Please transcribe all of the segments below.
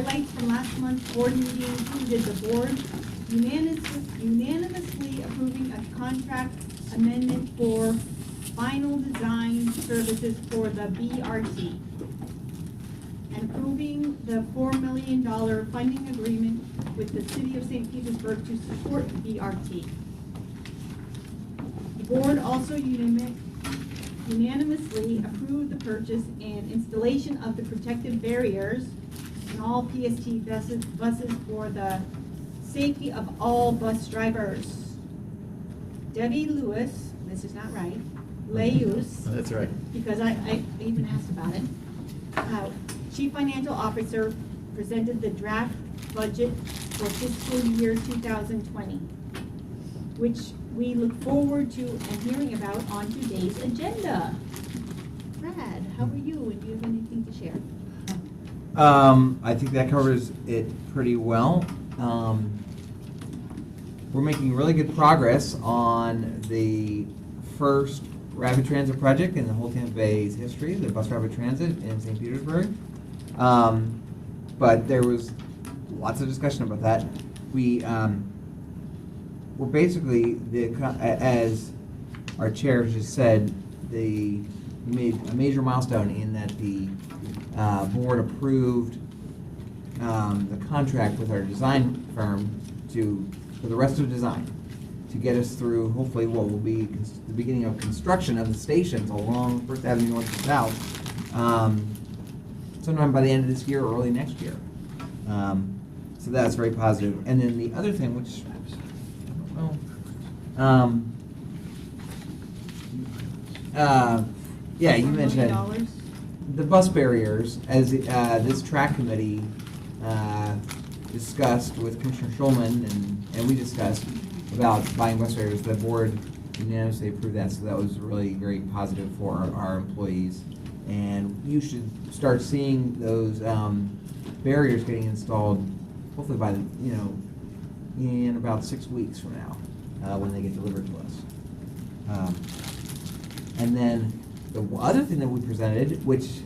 highlights from last month's board meeting included the board unanimously approving a contract amendment for final design services for the BRT and approving the $4 million funding agreement with the City of St. Petersburg to support the BRT. The board also unanimously approved the purchase and installation of the protective barriers in all PST buses for the safety of all bus drivers. Debbie Lewis, this is not right, Leus. That's right. Because I even asked about it. Chief Financial Officer presented the draft budget for fiscal year 2020, which we look forward to and hearing about on today's agenda. Brad, how are you, and do you have anything to share? I think that covers it pretty well. We're making really good progress on the first rapid transit project in the whole Tampa Bay's history, the bus rapid transit in St. Petersburg. But there was lots of discussion about that. We're basically, as our chair just said, we made a major milestone in that the board approved the contract with our design firm for the rest of the design to get us through hopefully what will be the beginning of construction of the stations along First Avenue North and South sometime by the end of this year or early next year. So that's very positive. And then the other thing, which I don't know, yeah, you mentioned the bus barriers, as this TRAC committee discussed with Commissioner Schulman, and we discussed about buying bus barriers. The board unanimously approved that, so that was really very positive for our employees. And you should start seeing those barriers getting installed, hopefully by in about 6 weeks from now, when they get delivered to us. And then the other thing that we presented, which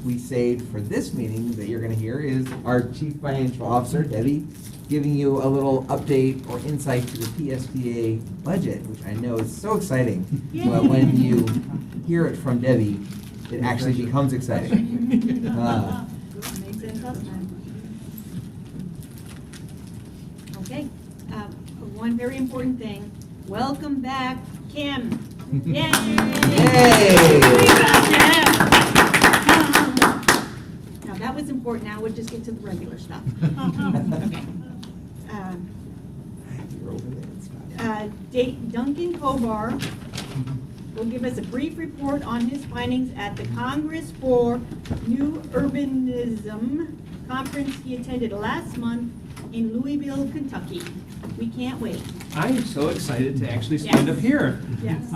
we saved for this meeting that you're going to hear, is our Chief Financial Officer, Debbie, giving you a little update or insight to the PSTA budget, which I know is so exciting. But when you hear it from Debbie, it actually becomes exciting. Makes sense all the time. Okay, one very important thing. Welcome back, Kim. Yay! Yay! Now that was important. Now we'll just get to the regular stuff. Okay. Duncan Kovar will give us a brief report on his findings at the Congress for New Urbanism conference he attended last month in Louisville, Kentucky. We can't wait. I am so excited to actually stand up here. Yes.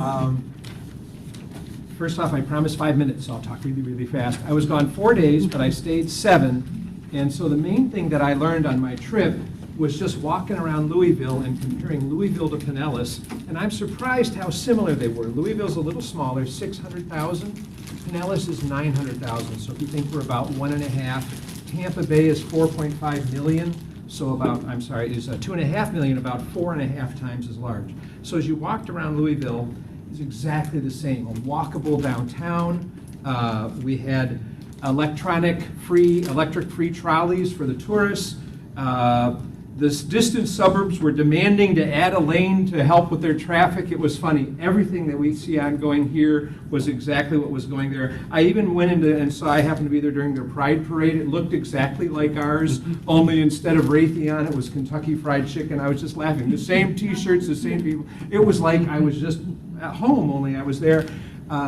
First off, I promised 5 minutes, so I'll talk really, really fast. I was gone 4 days, but I stayed 7. And so the main thing that I learned on my trip was just walking around Louisville and comparing Louisville to Pinellas. And I'm surprised how similar they were. Louisville's a little smaller, 600,000. Pinellas is 900,000. So if you think we're about 1.5, Tampa Bay is 4.5 million. So is 2.5 million, about 4.5 times as large. So as you walked around Louisville, it's exactly the same. A walkable downtown. We had electric free trolleys for the tourists. The distant suburbs were demanding to add a lane to help with their traffic. It was funny. Everything that we see ongoing here was exactly what was going there. I even went into and saw, I happened to be there during their Pride Parade. It looked exactly like ours, only instead of Raytheon, it was Kentucky Fried Chicken. I was just laughing. The same T-shirts, the same people. It was like I was just at home, only I was there.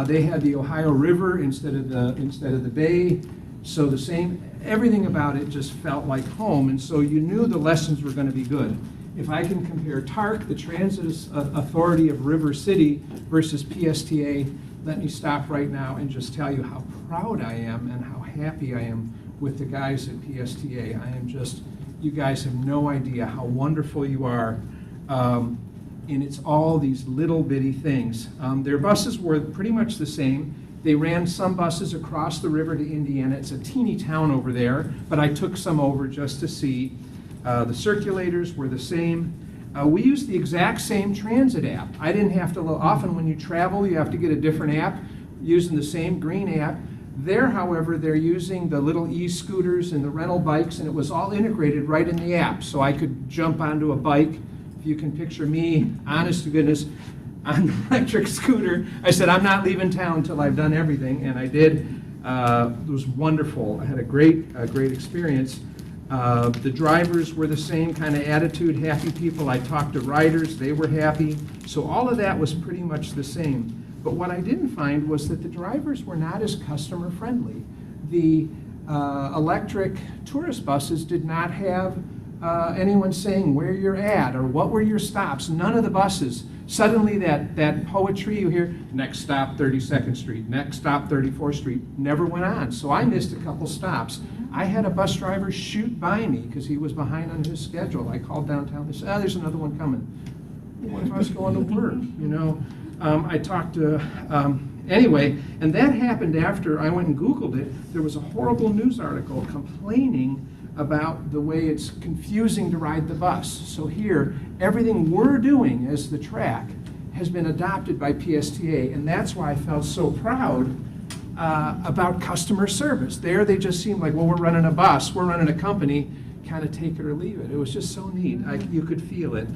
They had the Ohio River instead of the bay. So the same, everything about it just felt like home, and so you knew the lessons were going to be good. If I can compare TARC, the Transit Authority of River City, versus PSTA, let me stop right now and just tell you how proud I am and how happy I am with the guys at PSTA. I am just, you guys have no idea how wonderful you are. And it's all these little bitty things. Their buses were pretty much the same. They ran some buses across the river to Indiana. It's a teeny town over there, but I took some over just to see. The circulators were the same. We used the exact same transit app. I didn't have to, often when you travel, you have to get a different app, using the same green app. There, however, they're using the little e-scooters and the rental bikes, and it was all integrated right in the app. So I could jump onto a bike. If you can picture me, honest to goodness, on the electric scooter. I said, I'm not leaving town until I've done everything, and I did. It was wonderful. I had a great experience. The drivers were the same kind of attitude, happy people. I talked to riders, they were happy. So all of that was pretty much the same. But what I didn't find was that the drivers were not as customer friendly. The electric tourist buses did not have anyone saying where you're at or what were your stops. None of the buses. Suddenly that poetry you hear, next stop 32nd Street, next stop 34th Street, never went on. So I missed a couple stops. I had a bus driver shoot by me because he was behind on his schedule. I called downtown, they said, oh, there's another one coming. What if I was going to work, you know? I talked to, anyway, and that happened after I went and Googled it. There was a horrible news article complaining about the way it's confusing to ride the bus. So here, everything we're doing as the TRAC has been adopted by PSTA, and that's why I felt so proud about customer service. There, they just seemed like, well, we're running a bus, we're running a company, kind of take it or leave it. It was just so neat. You could feel it.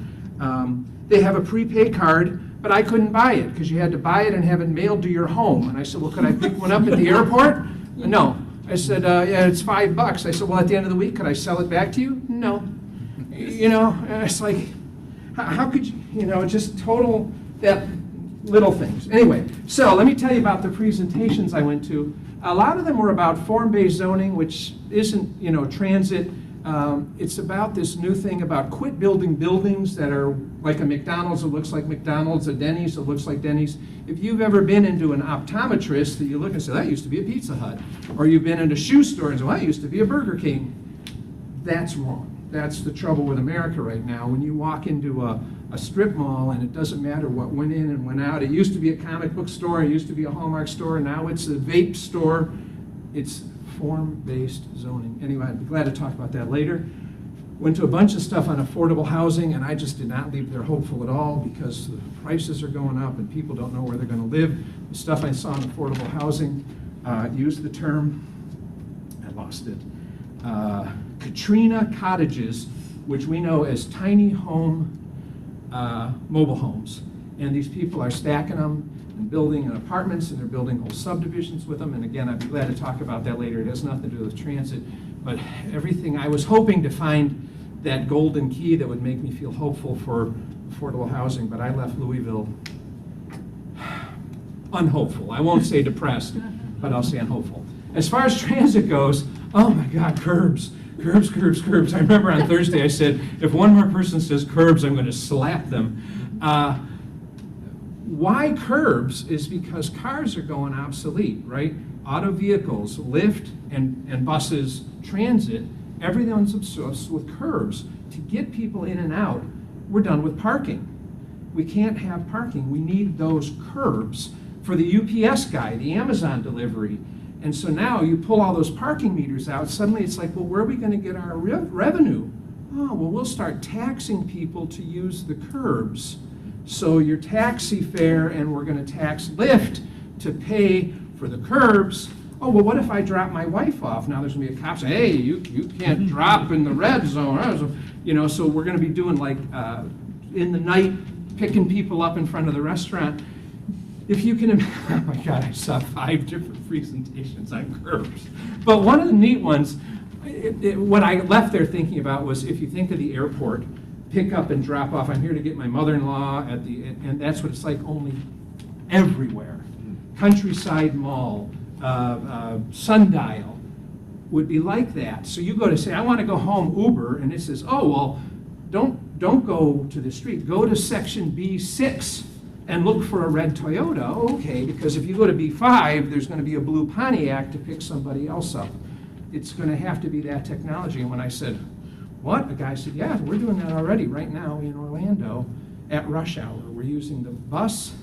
They have a prepaid card, but I couldn't buy it because you had to buy it and have it mailed to your home. And I said, well, could I pick one up at the airport? No. I said, yeah, it's $5. I said, well, at the end of the week, could I sell it back to you? No. You know, it's like, how could you know, just total that little things. Anyway, so let me tell you about the presentations I went to. A lot of them were about form-based zoning, which isn't, you know, transit. It's about this new thing about quit building buildings that are like a McDonald's that looks like McDonald's, a Denny's that looks like Denny's. If you've ever been into an optometrist that you look and say, that used to be a Pizza Hut, or you've been in a shoe store and say, well, that used to be a Burger King, that's wrong. That's the trouble with America right now. When you walk into a strip mall and it doesn't matter what went in and went out. It used to be a comic book store, it used to be a Hallmark store, now it's a vape store. It's form-based zoning. Anyway, I'd be glad to talk about that later. Went to a bunch of stuff on affordable housing, and I just did not leave there hopeful at all because the prices are going up and people don't know where they're going to live. The stuff I saw on affordable housing used the term, I lost it, Katrina cottages, which we know as tiny home mobile homes. And these people are stacking them and building apartments, and they're building whole subdivisions with them. And again, I'd be glad to talk about that later. It has nothing to do with transit, but everything, I was hoping to find that golden key that would make me feel hopeful for affordable housing, but I left Louisville unhopeful. I won't say depressed, but I'll say unhopeful. As far as transit goes, oh my God, curbs. Curbs, curbs, curbs. I remember on Thursday I said, if one more person says curbs, I'm going to slap them. Why curbs is because cars are going obsolete, right? Auto vehicles, Lyft, and buses, transit, everyone's obsessed with curbs. To get people in and out, we're done with parking. We can't have parking. We need those curbs for the UPS guy, the Amazon delivery. And so now you pull all those parking meters out, suddenly it's like, well, where are we going to get our revenue? Oh, well, we'll start taxing people to use the curbs. So your taxi fare, and we're going to tax Lyft to pay for the curbs. Oh, well, what if I drop my wife off? Now there's going to be a cop saying, hey, you can't drop in the red zone. You know, so we're going to be doing like in the night, picking people up in front of the restaurant. If you can, oh my God, I saw 5 different presentations on curbs. But one of the neat ones, what I left there thinking about was, if you think of the airport, pick up and drop off. I'm here to get my mother-in-law at the, and that's what it's like only everywhere. Countryside Mall, Sundial would be like that. So you go to say, I want to go home, Uber, and it says, oh, well, don't go to the street. Go to section B6 and look for a red Toyota. Okay, because if you go to B5, there's going to be a blue Pontiac to pick somebody else up. It's going to have to be that technology. And when I said, what? A guy said, yeah, we're doing that already right now in Orlando at rush hour. We're using the bus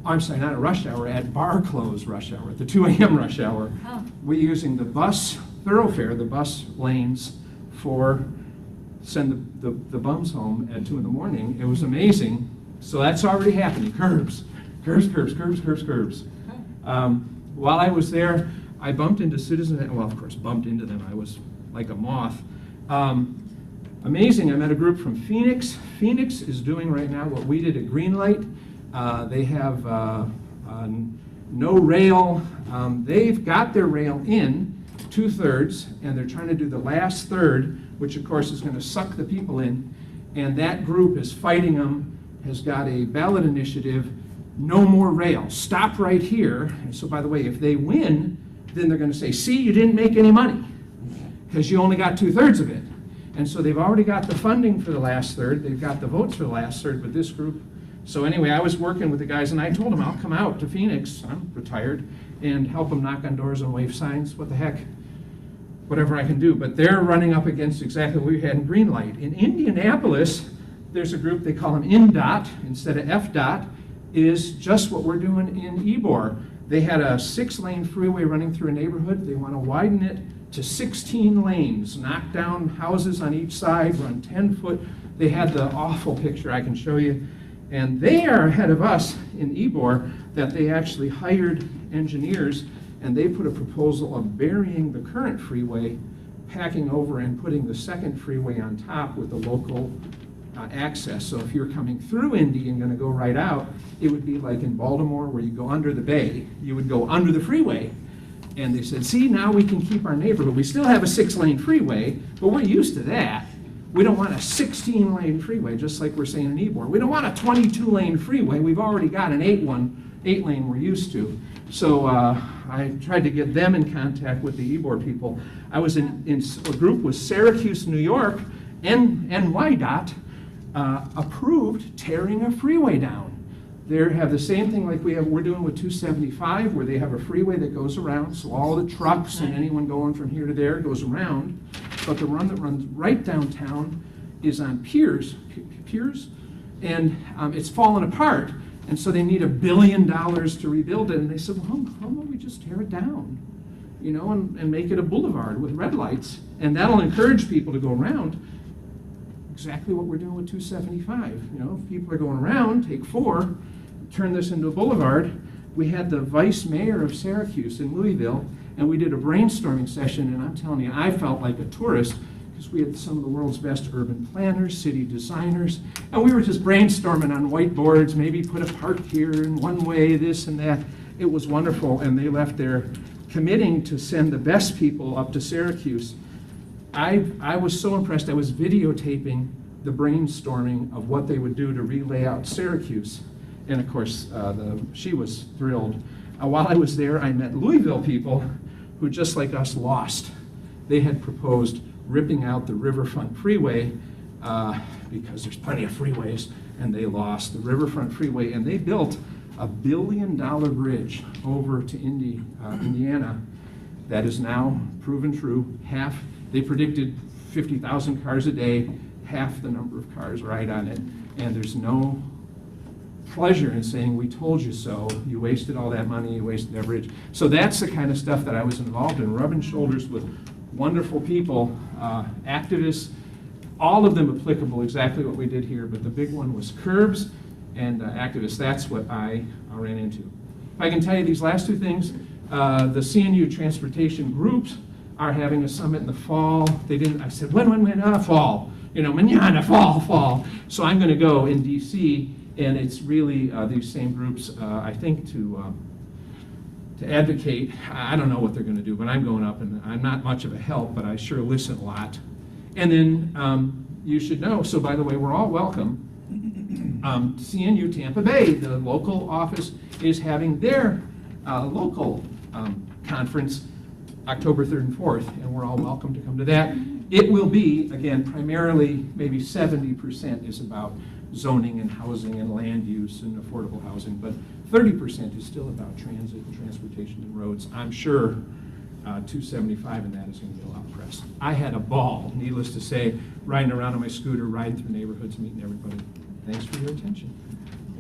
I'm sorry, not at rush hour, at bar close rush hour, at the 2 a.m. rush hour. Oh. We're using the bus thoroughfare, the bus lanes for send the bums home at 2 in the morning. It was amazing. So that's already happening. Curbs. While I was there, I bumped into citizens, well, of course, bumped into them. I was like a moth. Amazing, I met a group from Phoenix. Phoenix is doing right now what we did at Greenlight. They have no rail. They've got their rail in 2/3, and they're trying to do the last third, which of course is going to suck the people in. And that group is fighting them, has got a ballot initiative, no more rail, stop right here. And so, by the way, if they win, then they're going to say, see, you didn't make any money because you only got 2/3 of it. And so they've already got the funding for the last third. They've got the votes for the last third with this group. So anyway, I was working with the guys, and I told them I'll come out to Phoenix, I'm retired, and help them knock on doors and wave signs. What the heck? Whatever I can do. But they're running up against exactly what we had in Greenlight. In Indianapolis, there's a group, they call them INDOT instead of FDOT, is just what we're doing in Ybor. They had a 6-lane freeway running through a neighborhood. They want to widen it to 16 lanes, knock down houses on each side, run 10-foot. They had the awful picture I can show you. And they are ahead of us in Ybor, that they actually hired engineers, and they put a proposal of burying the current freeway, packing over and putting the second freeway on top with the local access. So if you're coming through Indy and going to go right out, it would be like in Baltimore where you go under the bay. You would go under the freeway. And they said, see, now we can keep our neighborhood. We still have a 6-lane freeway, but we're used to that. We don't want a 16-lane freeway, just like we're saying in Ybor. We don't want a 22-lane freeway. We've already got an 8-lane we're used to. So I tried to get them in contact with the Ybor people. I was in a group with Syracuse, New York, and NYDOT approved tearing a freeway down. They have the same thing like we're doing with 275, where they have a freeway that goes around, so all the trucks and anyone going from here to there goes around. But the one that runs right downtown is on piers, and it's fallen apart. And so they need $1 billion to rebuild it. And they said, well, how about we just tear it down, you know, and make it a boulevard with red lights, and that'll encourage people to go around. Exactly what we're doing with 275. You know, if people are going around, take 4, turn this into a boulevard. We had the vice mayor of Syracuse in Louisville, and we did a brainstorming session, and I'm telling you, I felt like a tourist because we had some of the world's best urban planners, city designers, and we were just brainstorming on whiteboards, maybe put a park here in one way, this and that. It was wonderful, and they left there committing to send the best people up to Syracuse. I was so impressed. I was videotaping the brainstorming of what they would do to relay out Syracuse. And of course, she was thrilled. While I was there, I met Louisville people who, just like us, lost. They had proposed ripping out the Riverfront Freeway because there's plenty of freeways, and they lost the Riverfront Freeway, and they built a $1 billion bridge over to Indiana that is now proven true. They predicted 50,000 cars a day, half the number of cars ride on it, and there's no pleasure in saying, we told you so, you wasted all that money, you wasted that bridge. So that's the kind of stuff that I was involved in, rubbing shoulders with wonderful people, activists, all of them applicable, exactly what we did here, but the big one was curbs and activists. That's what I ran into. If I can tell you these last 2 things, the CNU transportation groups are having a summit in the fall. I said, when? Fall. You know, mañana, fall. So I'm going to go in DC, and it's really these same groups, I think, to advocate. I don't know what they're going to do, but I'm going up, and I'm not much of a help, but I sure listen a lot. And then you should know, so by the way, we're all welcome. CNU Tampa Bay, the local office, is having their local conference October 3rd and 4th, and we're all welcome to come to that. It will be, again, primarily maybe 70% is about zoning and housing and land use and affordable housing, but 30% is still about transit and transportation and roads. I'm sure 275 and that is going to get a lot of press. I had a ball, needless to say, riding around on my scooter, riding through neighborhoods, meeting everybody. Thanks for your attention.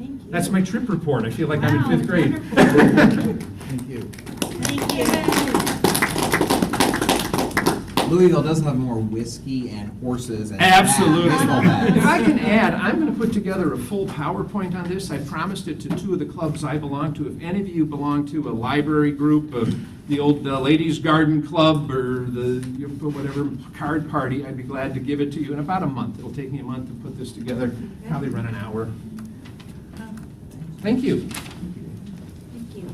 Thank you. That's my trip report. I feel like I'm in Wow, 5th grade. wonderful. Thank you. Thank you. Louisville does have more whiskey and horses and. Absolutely. baseball bats. If I can add, I'm going to put together a full PowerPoint on this. I promised it to 2 of the clubs I belong to. If any of you belong to a library group, the old Ladies Garden Club, or the whatever card party, I'd be glad to give it to you in about a month. It'll take me a month to put this together, probably run an hour. Thank you. Thank you.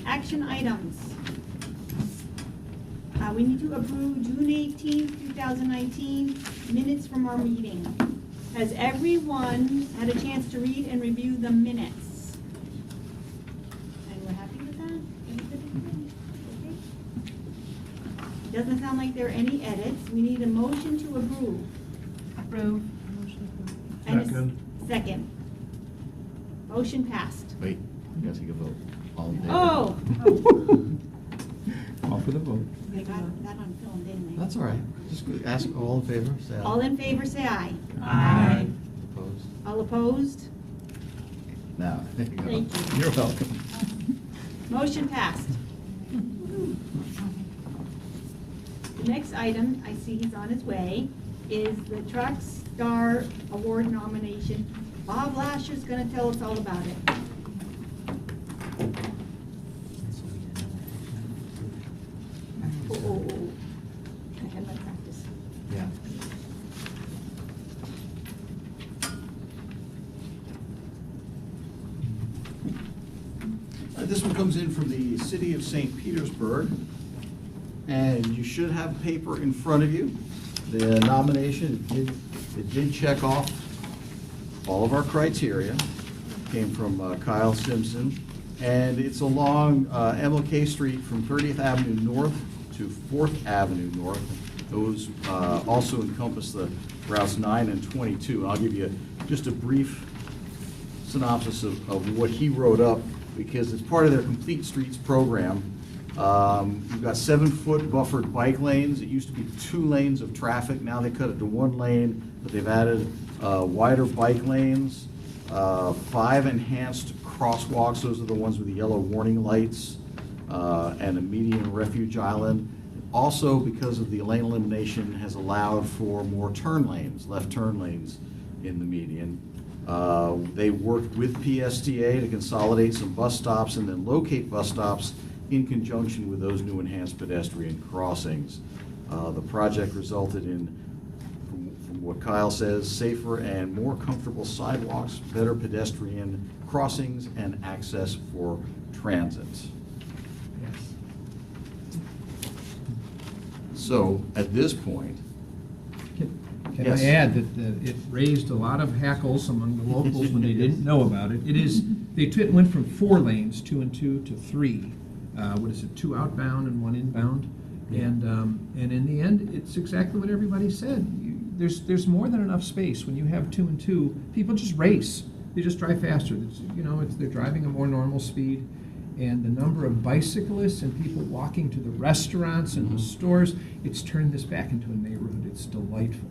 Action items. We need to approve June 18th, 2019 minutes from our meeting. Has everyone had a chance to read and review the minutes? And we're happy with that? Everybody? Okay. Doesn't sound like there are any edits. We need a motion to approve. Approve. And a Second. Second. Motion passed. Wait, you gotta take a vote. All in favor? Oh! All for the vote. They got that on film, didn't they? That's all right. Just ask all in favor, say aye. All in favor, say aye. Aye. Opposed? All opposed? Now, there you go. Thank you. You're welcome. Motion passed. The next item, I see he's on his way, is the TRAC Star Award nomination. Bob Lasher's gonna tell us all about it. Oh. I had my practice. Yeah. This one comes in from the city of St. Petersburg, and you should have paper in front of you. The nomination, it did check off all of our criteria. Came from Kyle Simpson, and it's along MLK Street from 30th Avenue North to 4th Avenue North. Those also encompass the routes 9 and 22. And I'll give you just a brief synopsis of what he wrote up, because it's part of their Complete Streets program. You've got 7-foot buffered bike lanes. It used to be 2 lanes of traffic. Now they cut it to 1 lane, but they've added wider bike lanes, 5 enhanced crosswalks. Those are the ones with the yellow warning lights, and a median refuge island. Also, because of the lane elimination, has allowed for more turn lanes, left turn lanes in the median. They worked with PSTA to consolidate some bus stops and then locate bus stops in conjunction with those new enhanced pedestrian crossings. The project resulted in, from what Kyle says, safer and more comfortable sidewalks, better pedestrian crossings, and access for transit. So, at this point, Can Yes. I add that it raised a lot of hackles among the locals when they didn't know about it? It is, it went from 4 lanes, 2 and 2, to 3. What is it, 2 outbound and 1 inbound? And in the end, it's exactly what everybody said. There's more than enough space. When you have 2 and 2, people just race. They just drive faster. They're driving a more normal speed. And the number of bicyclists and people walking to the restaurants and the stores, it's turned this back into a neighborhood. It's delightful.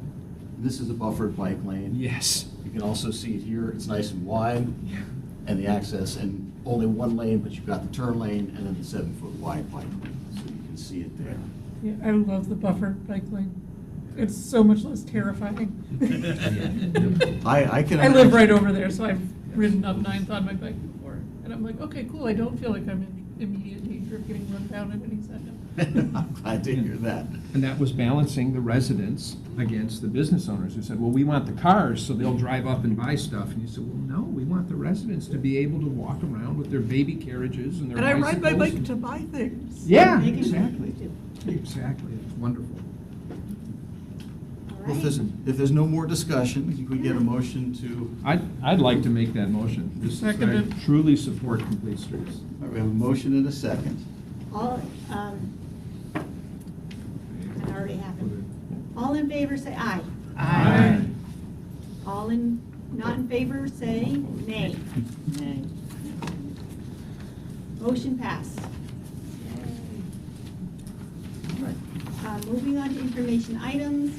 this is a buffered bike lane. Yes. You can also see it here, it's nice and wide, and the access, and only 1 lane, but you've got the turn lane and then the 7-foot wide bike lane, so you can see it there. Yeah, I love the buffered bike lane. It's so much less terrifying. I can. I live right over there, so I've ridden up 9th on my bike before. And I'm like, okay, cool, I don't feel like I'm in immediate danger of getting run down at any second. I'm glad to hear that. And that was balancing the residents against the business owners who said, well, we want the cars so they'll drive up and buy stuff. And you said, well, no, we want the residents to be able to walk around with their baby carriages and their And I ride my bicycles. bike to buy things. Yeah, Make it exactly. easy Exactly. It's wonderful. All Well, right. if there's no more discussion, you could get a motion to, I'd like to make that motion. Seconded. I truly support Complete Streets. all right, we have a motion and a second. All, that already happened. All in favor, say aye. Aye. All in, not in favor, say nay. Nay. Motion passed. Moving on to information items,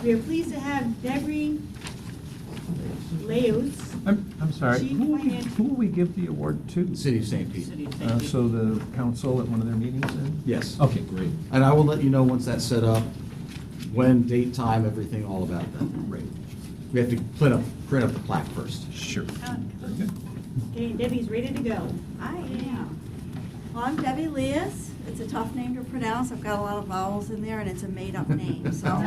we are pleased to have Debbie Leos. I'm sorry, Chief who Financial- will we give the award to? City of St. Pete. So the council at one of their meetings then? Yes. Okay, great. And I will let you know once that's set up, when, date, time, everything, all about that. Great. We have to print up the plaque first. Sure. Very good. Okay, Debbie's ready to go. I am. Well, I'm Debbie Leas. It's a tough name to pronounce. I've got a lot of vowels in there, and it's a made-up name, so.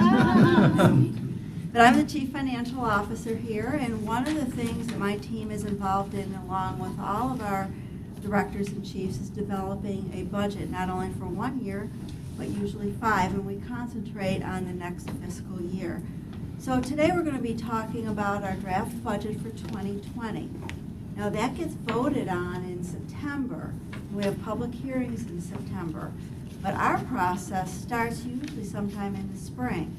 But I'm the Chief Financial Officer here, and one of the things that my team is involved in, along with all of our directors and chiefs, is developing a budget, not only for 1 year, but usually 5, and we concentrate on the next fiscal year. So today we're going to be talking about our draft budget for 2020. Now, that gets voted on in September. We have public hearings in September. But our process starts usually sometime in the spring.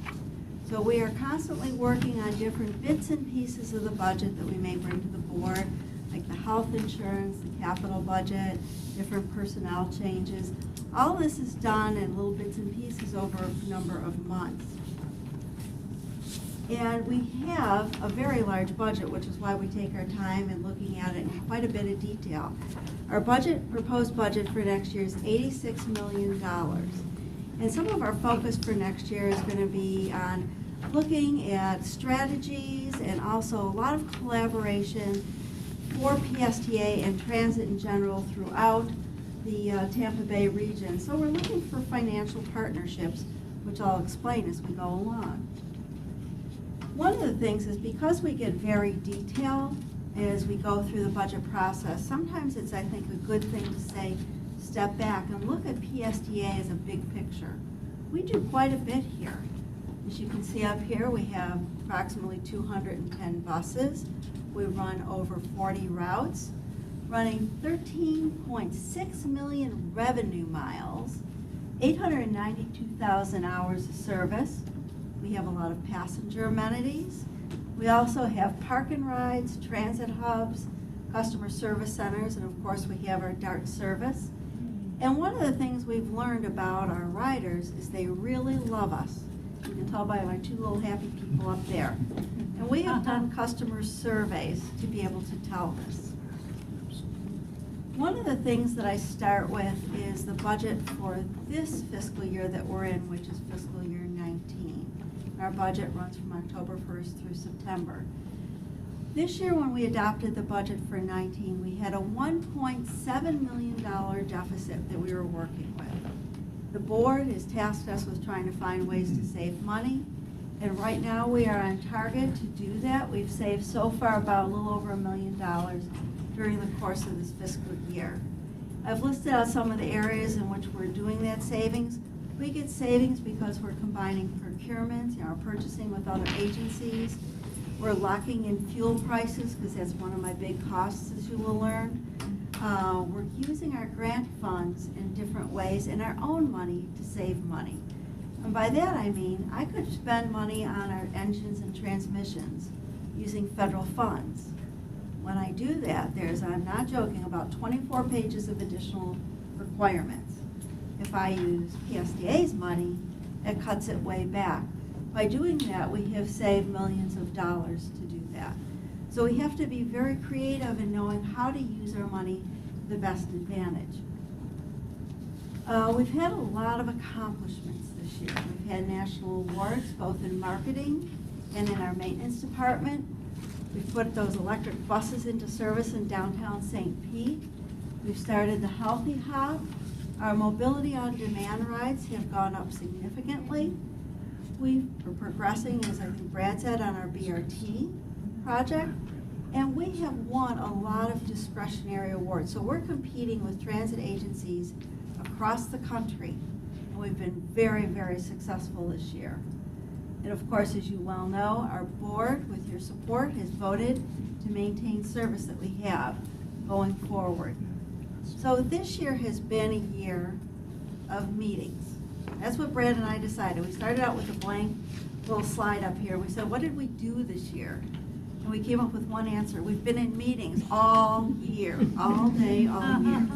So we are constantly working on different bits and pieces of the budget that we may bring to the board, like the health insurance, the capital budget, different personnel changes. All this is done in little bits and pieces over a number of months. And we have a very large budget, which is why we take our time in looking at it in quite a bit of detail. Our proposed budget for next year is $86 million. And some of our focus for next year is going to be on looking at strategies and also a lot of collaboration for PSTA and transit in general throughout the Tampa Bay region. So we're looking for financial partnerships, which I'll explain as we go along. One of the things is because we get very detailed as we go through the budget process, sometimes it's, I think, a good thing to say, step back and look at PSTA as a big picture. We do quite a bit here. As you can see up here, we have approximately 210 buses. We run over 40 routes, running 13.6 million revenue miles, 892,000 hours of service. We have a lot of passenger amenities. We also have park and rides, transit hubs, customer service centers, and of course we have our DART service. And one of the things we've learned about our riders is they really love us. You can tell by my two little happy people up there. And we have done customer surveys to be able to tell this. One of the things that I start with is the budget for this fiscal year that we're in, which is fiscal year 19. Our budget runs from October 1st through September. This year, when we adopted the budget for 19, we had a $1.7 million deficit that we were working with. The board has tasked us with trying to find ways to save money, and right now we are on target to do that. We've saved so far about a little over $1 million during the course of this fiscal year. I've listed out some of the areas in which we're doing that savings. We get savings because we're combining procurement, our purchasing with other agencies. We're locking in fuel prices because that's one of my big costs, as you will learn. We're using our grant funds in different ways and our own money to save money. And by that I mean I could spend money on our engines and transmissions using federal funds. When I do that, there's, I'm not joking, about 24 pages of additional requirements. If I use PSTA's money, it cuts it way back. By doing that, we have saved millions of dollars to do that. So we have to be very creative in knowing how to use our money to the best advantage. We've had a lot of accomplishments this year. We've had national awards, both in marketing and in our maintenance department. We've put those electric buses into service in downtown St. Pete. We've started the Healthy Hub. Our mobility on demand rides have gone up significantly. We're progressing, as I think Brad said, on our BRT project. And we have won a lot of discretionary awards. So we're competing with transit agencies across the country. And we've been very, very successful this year. And of course, as you well know, our board, with your support, has voted to maintain service that we have going forward. So this year has been a year of meetings. That's what Brad and I decided. We started out with a blank little slide up here. We said, what did we do this year? And we came up with one answer. We've been in meetings all year, all day, all year.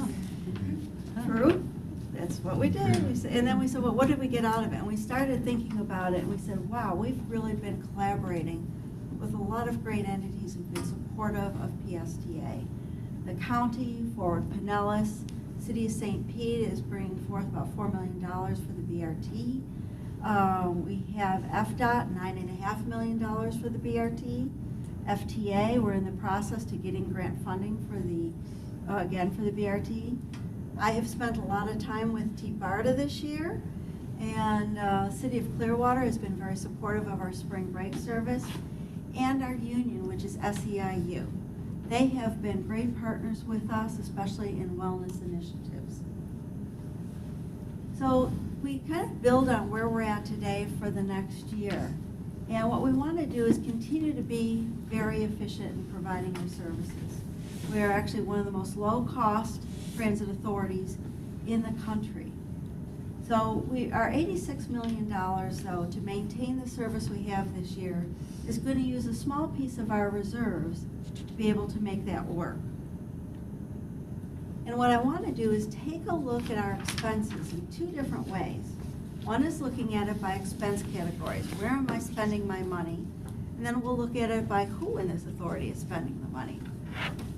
True? That's what we did. We said, and then we said, well, what did we get out of it? And we started thinking about it, and we said, wow, we've really been collaborating with a lot of great entities who've been supportive of PSTA. The county, Forward Pinellas, City of St. Pete is bringing forth about $4 million for the BRT. We have FDOT, $9.5 million for the BRT. FTA, we're in the process to getting grant funding for the, again, for the BRT. I have spent a lot of time with T-BARTA this year, and City of Clearwater has been very supportive of our spring break service, and our union, which is SEIU. They have been great partners with us, especially in wellness initiatives. So we kind of build on where we're at today for the next year. And what we want to do is continue to be very efficient in providing our services. We are actually one of the most low-cost transit authorities in the country. So our $86 million, though, to maintain the service we have this year is going to use a small piece of our reserves to be able to make that work. And what I want to do is take a look at our expenses in two different ways. One is looking at it by expense categories. Where am I spending my money? And then we'll look at it by who in this authority is spending the money.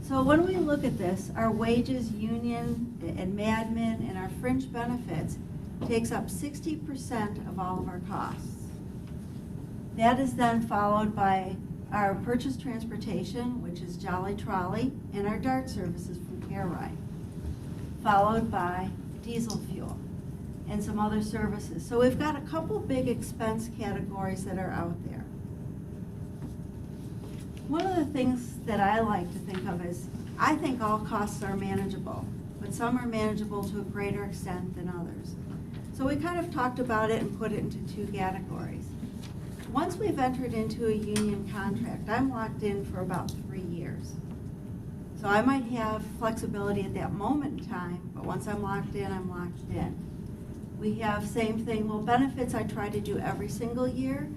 So when we look at this, our wages, union, and admin, and our fringe benefits takes up 60% of all of our costs. That is then followed by our purchase transportation, which is Jolly Trolley, and our DART services from Air Ride, followed by diesel fuel and some other services. So we've got a couple big expense categories that are out there. One of the things that I like to think of is, I think all costs are manageable, but some are manageable to a greater extent than others. So we kind of talked about it and put it into two categories. Once we've entered into a union contract, I'm locked in for about 3 years. So I might have flexibility at that moment in time, but once I'm locked in, I'm locked in. We have same thing, well, benefits I try to do every single year,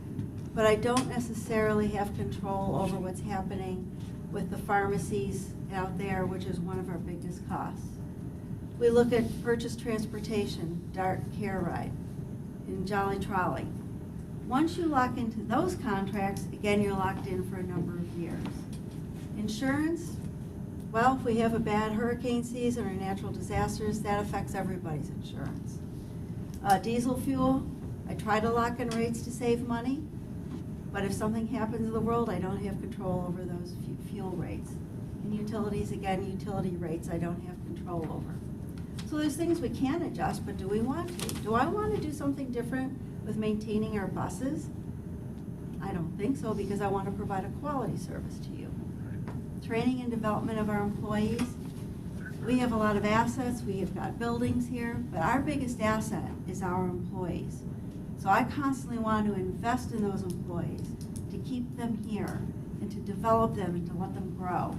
but I don't necessarily have control over what's happening with the pharmacies out there, which is one of our biggest costs. We look at purchase transportation, DART, Care Ride, and Jolly Trolley. Once you lock into those contracts, again, you're locked in for a number of years. Insurance, well, if we have a bad hurricane season or natural disasters, that affects everybody's insurance. Diesel fuel, I try to lock in rates to save money, but if something happens in the world, I don't have control over those fuel rates. And utilities, again, utility rates I don't have control over. So there's things we can adjust, but do we want to? Do I want to do something different with maintaining our buses? I don't think so, because I want to provide a quality service to you. Training and development of our employees. We have a lot of assets, we have got buildings here, but our biggest asset is our employees. So I constantly want to invest in those employees, to keep them here, and to develop them and to let them grow.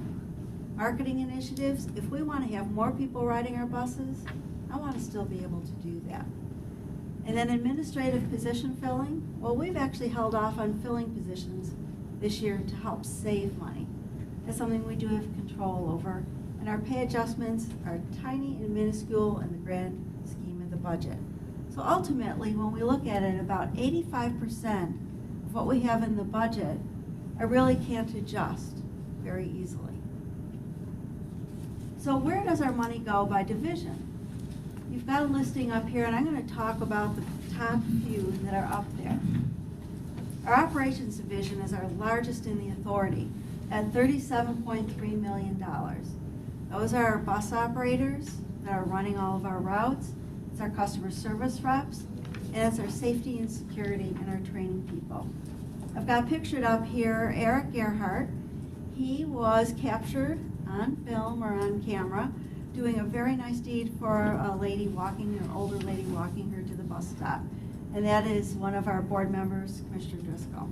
Marketing initiatives, if we want to have more people riding our buses, I want to still be able to do that. And then administrative position filling, well, we've actually held off on filling positions this year to help save money. That's something we do have control over. And our pay adjustments are tiny and minuscule in the grand scheme of the budget. So ultimately, when we look at it, about 85% of what we have in the budget, I really can't adjust very easily. So where does our money go by division? You've got a listing up here, and I'm going to talk about the top few that are up there. Our operations division is our largest in the authority at $37.3 million. Those are our bus operators that are running all of our routes. It's our customer service reps, and it's our safety and security and our training people. I've got pictured up here Eric Gerhardt. He was captured on film or on camera doing a very nice deed for a lady walking, an older lady walking her to the bus stop. And that is one of our board members, Commissioner Driscoll.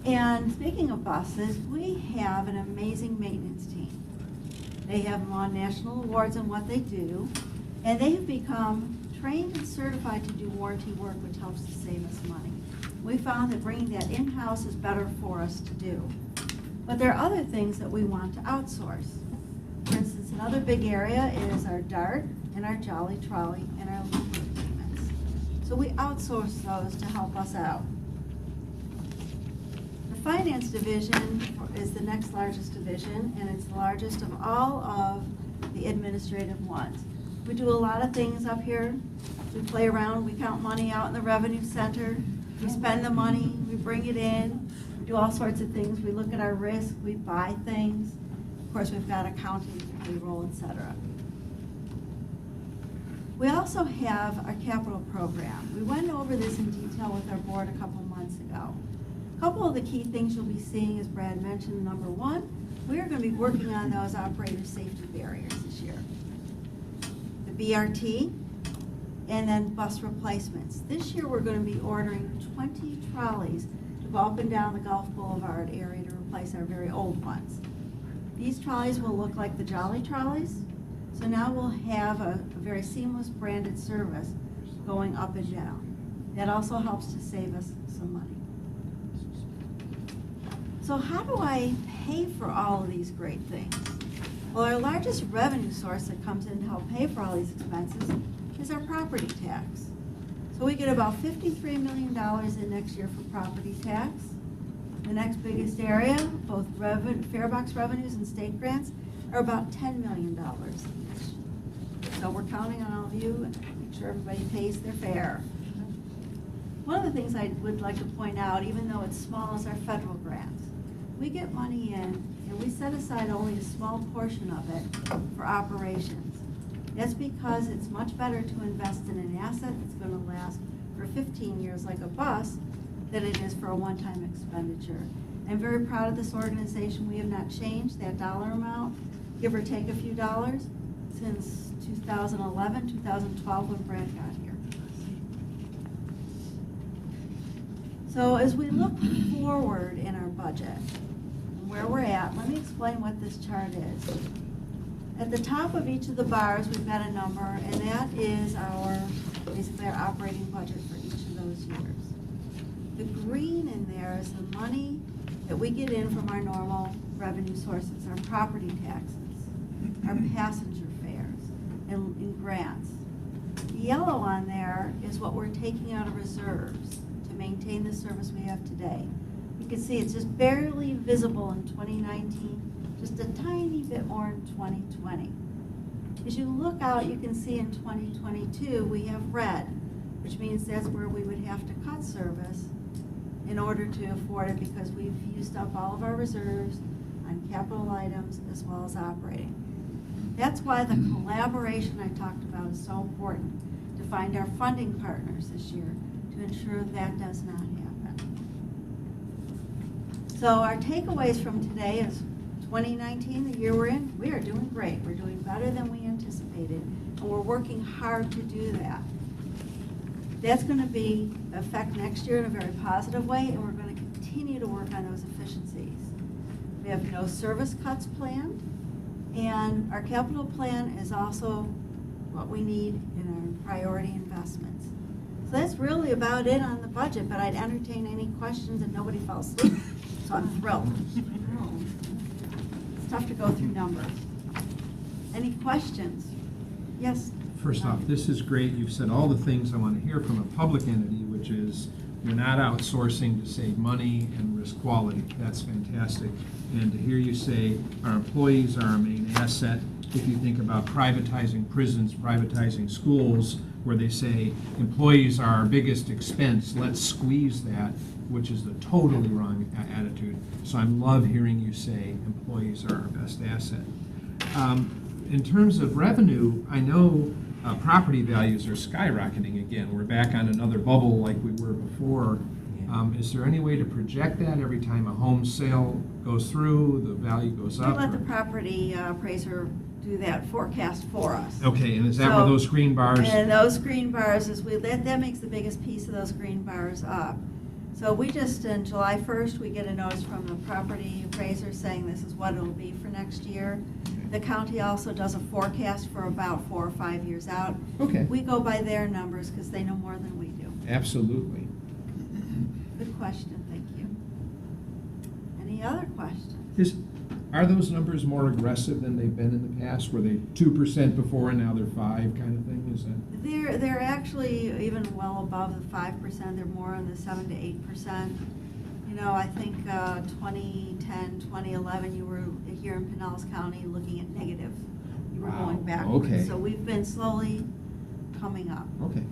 And speaking of buses, we have an amazing maintenance team. They have won national awards in what they do, and they have become trained and certified to do warranty work, which helps to save us money. We found that bringing that in-house is better for us to do. But there are other things that we want to outsource. For instance, another big area is our DART and our Jolly Trolley and our legal payments. So we outsource those to help us out. The finance division is the next largest division, and it's the largest of all of the administrative ones. We do a lot of things up here. We play around, we count money out in the revenue center, we spend the money, we bring it in, we do all sorts of things. We look at our risk, we buy things. Of course, we've got accounting, payroll, etc. We also have our capital program. We went over this in detail with our board a couple months ago. A couple of the key things you'll be seeing, as Brad mentioned, number one, we are going to be working on those operator safety barriers this year. The BRT, and then bus replacements. This year, we're going to be ordering 20 trolleys to go up and down the Gulf Boulevard area to replace our very old ones. These trolleys will look like the Jolly trolleys, so now we'll have a very seamless branded service going up and down. That also helps to save us some money. So how do I pay for all of these great things? Well, our largest revenue source that comes in to help pay for all these expenses is our property tax. So we get about $53 million in next year for property tax. The next biggest area, both fare box revenues and state grants, are about $10 million. So we're counting on all of you and make sure everybody pays their fare. One of the things I would like to point out, even though it's small, is our federal grants. We get money in and we set aside only a small portion of it for operations. That's because it's much better to invest in an asset that's going to last for 15 years like a bus than it is for a one-time expenditure. I'm very proud of this organization. We have not changed that dollar amount, give or take a few dollars, since 2011, 2012 when Brad got here. So as we look forward in our budget, where we're at, let me explain what this chart is. At the top of each of the bars, we've got a number, and that is basically our operating budget for each of those years. The green in there is the money that we get in from our normal revenue sources, our property taxes, our passenger fares, and grants. The yellow on there is what we're taking out of reserves to maintain the service we have today. You can see it's just barely visible in 2019, just a tiny bit more in 2020. As you look out, you can see in 2022 we have red, which means that's where we would have to cut service in order to afford it because we've used up all of our reserves on capital items as well as operating. That's why the collaboration I talked about is so important, to find our funding partners this year to ensure that does not happen. So our takeaways from today is 2019, the year we're in, we are doing great. We're doing better than we anticipated, and we're working hard to do that. That's going to be affect next year in a very positive way, and we're going to continue to work on those efficiencies. We have no service cuts planned, and our capital plan is also what we need in our priority investments. So that's really about it on the budget, but I'd entertain any questions and nobody fell asleep, so I'm thrilled. It's tough to go through numbers. Any questions? Yes? First off, this is great. You've said all the things I want to hear from a public entity, which is you're not outsourcing to save money and risk quality. That's fantastic. And to hear you say our employees are our main asset, if you think about privatizing prisons, privatizing schools, where they say employees are our biggest expense, let's squeeze that, which is the totally wrong attitude. So I love hearing you say employees are our best asset. In terms of revenue, I know property values are skyrocketing again. We're back on another bubble like we were before. Is there any way to project that every time a home sale goes through, the value goes We up? let the property appraiser do that forecast for us. Okay, and is that where those green bars? And those green bars, that makes the biggest piece of those green bars up. So we just, in July 1st, we get a notice from the property appraiser saying this is what it'll be for next year. The county also does a forecast for about 4 or 5 years out. Okay. We go by their numbers because they know more than we do. Absolutely. Good question, thank you. Any other questions? Are those numbers more aggressive than they've been in the past? Were they 2% before and now they're 5% kind of thing? Is that? They're actually even well above the 5%. They're more in the 7 to 8%. You No, I think 2010, 2011, you were here in Pinellas County looking at negative. You were Wow, going backwards. okay. So we've been slowly coming up. Okay.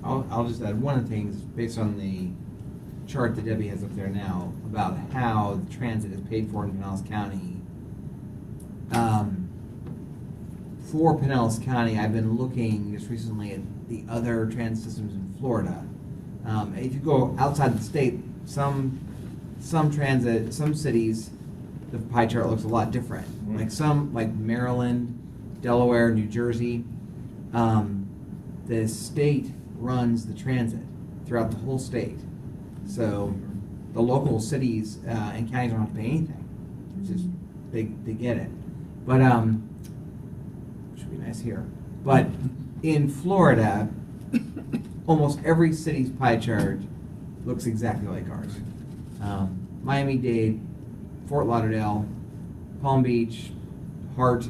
I'll just add one of the things, based on the chart that Debbie has up there now, about how the transit is paid for in Pinellas County. For Pinellas County, I've been looking just recently at the other transit systems in Florida. If you go outside the state, some transit, some cities, the pie chart looks a lot different. Like Maryland, Delaware, New Jersey, the state runs the transit throughout the whole state. So the local cities and counties don't have to pay anything. It's just, they get it. But, should be nice here. But in Florida, almost every city's pie chart looks exactly like ours. Miami-Dade, Fort Lauderdale, Palm Beach, Hart,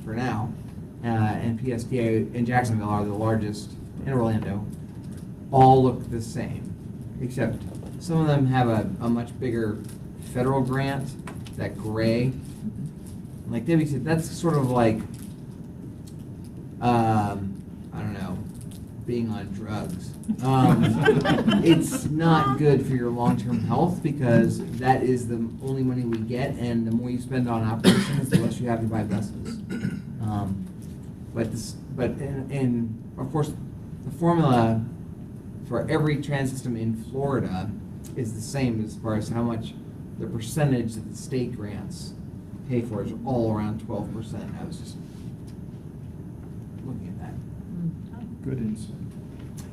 for now, and PSTA and Jacksonville are the largest, and Orlando, all look the same, except some of them have a much bigger federal grant, that gray. Like Debbie said, that's sort of like, I don't know, being on drugs. It's not good for your long-term health because that is the only money we get, and the more you spend on operations, the less you have to buy buses. But of course, the formula for every transit system in Florida is the same as far as how much the percentage that the state grants pay for is all around 12%. I was just looking at that. Good insight.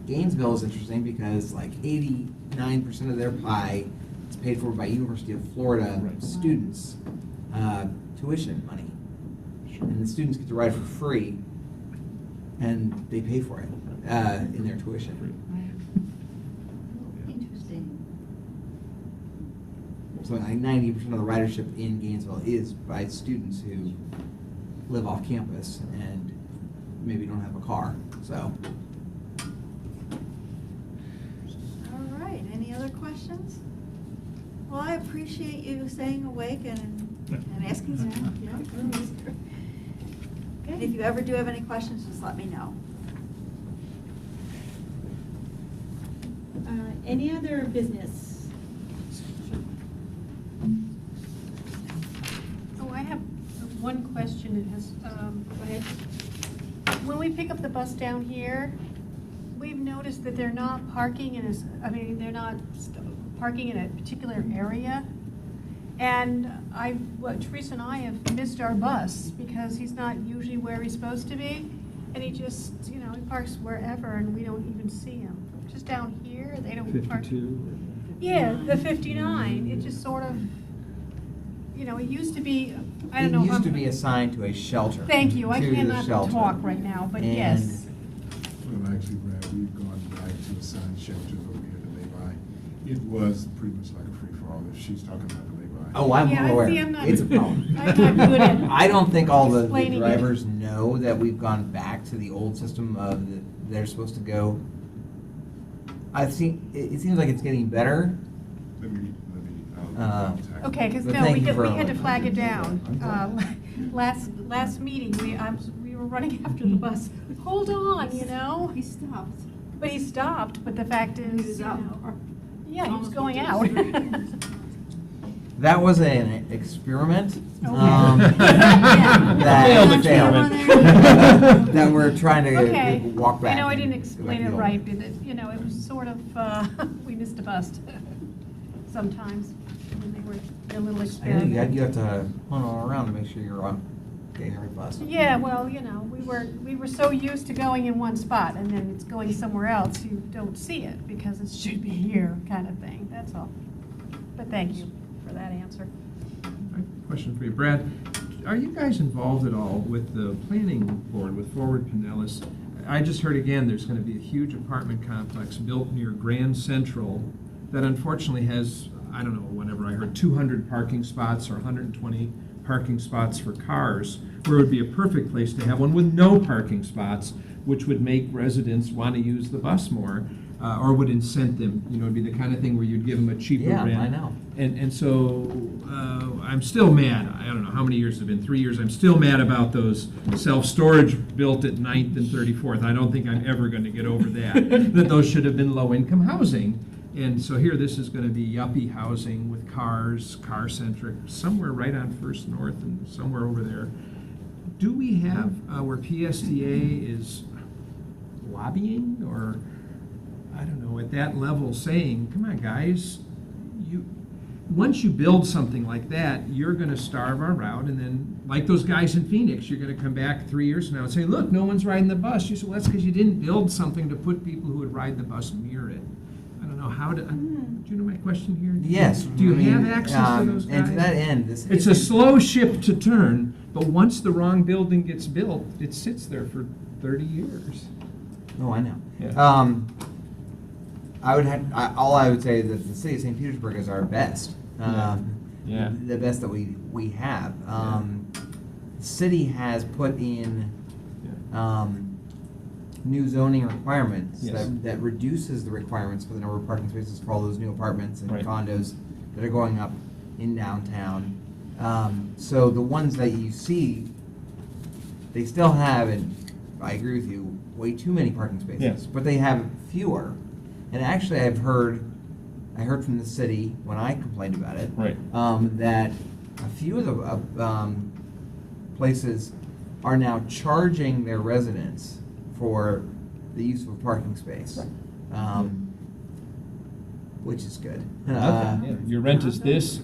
Gainesville is interesting because like 89% of their pie is paid for by University of Florida Right. students, tuition money. And the students get to ride for free, and they pay for it in their tuition. Interesting. So like 90% of the ridership in Gainesville is by students who live off campus and maybe don't have a car. So All right, any other questions? Well, I appreciate you staying awake and asking some. Yeah. And if you ever do have any questions, just let me know. Any other business? Oh, I have one question. It has, Go ahead. when we pick up the bus down here, we've noticed that they're not parking they're not parking in a particular area. And Teresa and I have missed our bus because he's not usually where he's supposed to be. And he just, he parks wherever and we don't even see him. Just down here, they don't park. 52. Yeah, the 59, it just sort of, it used to be, I don't know. it used to be assigned to a shelter. Thank you, I to the cannot shelter. talk right now, but And yes. Well, actually, Brad, we've gone back to the sign shelters over here at the lay-by. It was pretty much like a free-for-all if she's talking about the lay-by. Oh, I'm Yeah, aware. see, I'm not- It's a problem. I'm not good at I don't think all the explaining it. drivers know that we've gone back to the old system of they're supposed to go. It seems like it's getting better. Let me. Okay, because But no, thank we you had, for- we had to flag it down. Last meeting, we were running after the bus. Hold on, He stopped. But he stopped, but the fact He is, was out. yeah, he was going out. That was an experiment Okay. that Failed failed. experiment. That we're trying to Okay. walk back. I know I and didn't go back explain to it the old. right, but it was sort of, we missed a bus sometimes when they were in a little I think experiment. you have to hunt all around to make sure you're on getting every bus. Yeah, well, we were so used to going in one spot and then it's going somewhere else, you don't see it because it should be here kind of thing, that's all. But thank you for that answer. Question for you, Brad. Are you guys involved at all with the planning board, with Forward Pinellas? I just heard again, there's going to be a huge apartment complex built near Grand Central that unfortunately has, I don't know, whenever I heard 200 parking spots or 120 parking spots for cars, where it would be a perfect place to have one with no parking spots, which would make residents want to use the bus more. or would incent them. You know, it'd be the kind of thing where you'd give them a cheaper Yeah, rent. I know. And so I'm still mad. I don't know how many years it's been, 3 years. I'm still mad about those self-storage built at 9th and 34th. I don't think I'm ever going to get over that, that those should have been low-income housing. And so here, this is going to be yuppie housing with cars, car-centric, somewhere right on First North and somewhere over there. Do we have where PSTA is lobbying or, I don't know, at that level saying, come on, guys, once you build something like that, you're going to starve our route, and then, like those guys in Phoenix, you're going to come back 3 years from now and say, look, no one's riding the bus. You say, well, that's because you didn't build something to put people who would ride the bus near it. I don't know how to, do you know my question here? Yes. Do you I mean, have access to those guys? And to that end, this. It's a slow ship to turn, but once the wrong building gets built, it sits there for 30 years. Oh, I know. Yeah. All I would say is that the city of St. Petersburg is our best. Yeah. The best that we have. The city has put in new zoning requirements Yes. that reduces the requirements for the number of parking spaces for all those new apartments and Right. condos that are going up in downtown. So the ones that you see, they still have, and I agree with you, way too many parking spaces. Yes. But they have fewer. And actually, I heard from the city when I complained about it, Right. that a few of the places are now charging their residents for the use of a parking space, which is good. Yeah. Your rent is this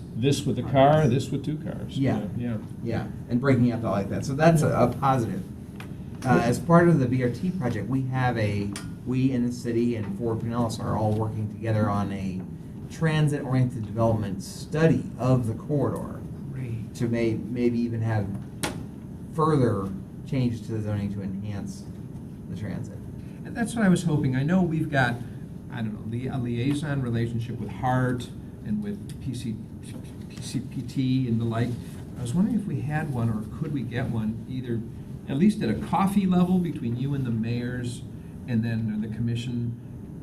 with a car, this with 2 cars. Yeah. Yeah. Yeah, and breaking up like that. So that's a positive. As part of the BRT project, we in the city and Fort Pinellas are all working together on a transit-oriented development study of the corridor Great. to maybe even have further changes to the zoning to enhance the transit. And that's what I was hoping. I know we've got, I don't know, a liaison relationship with HART and with PCPT and the like. I was wondering if we had one, or could we get one, either at least at a coffee level between you and the mayors, and then the commission,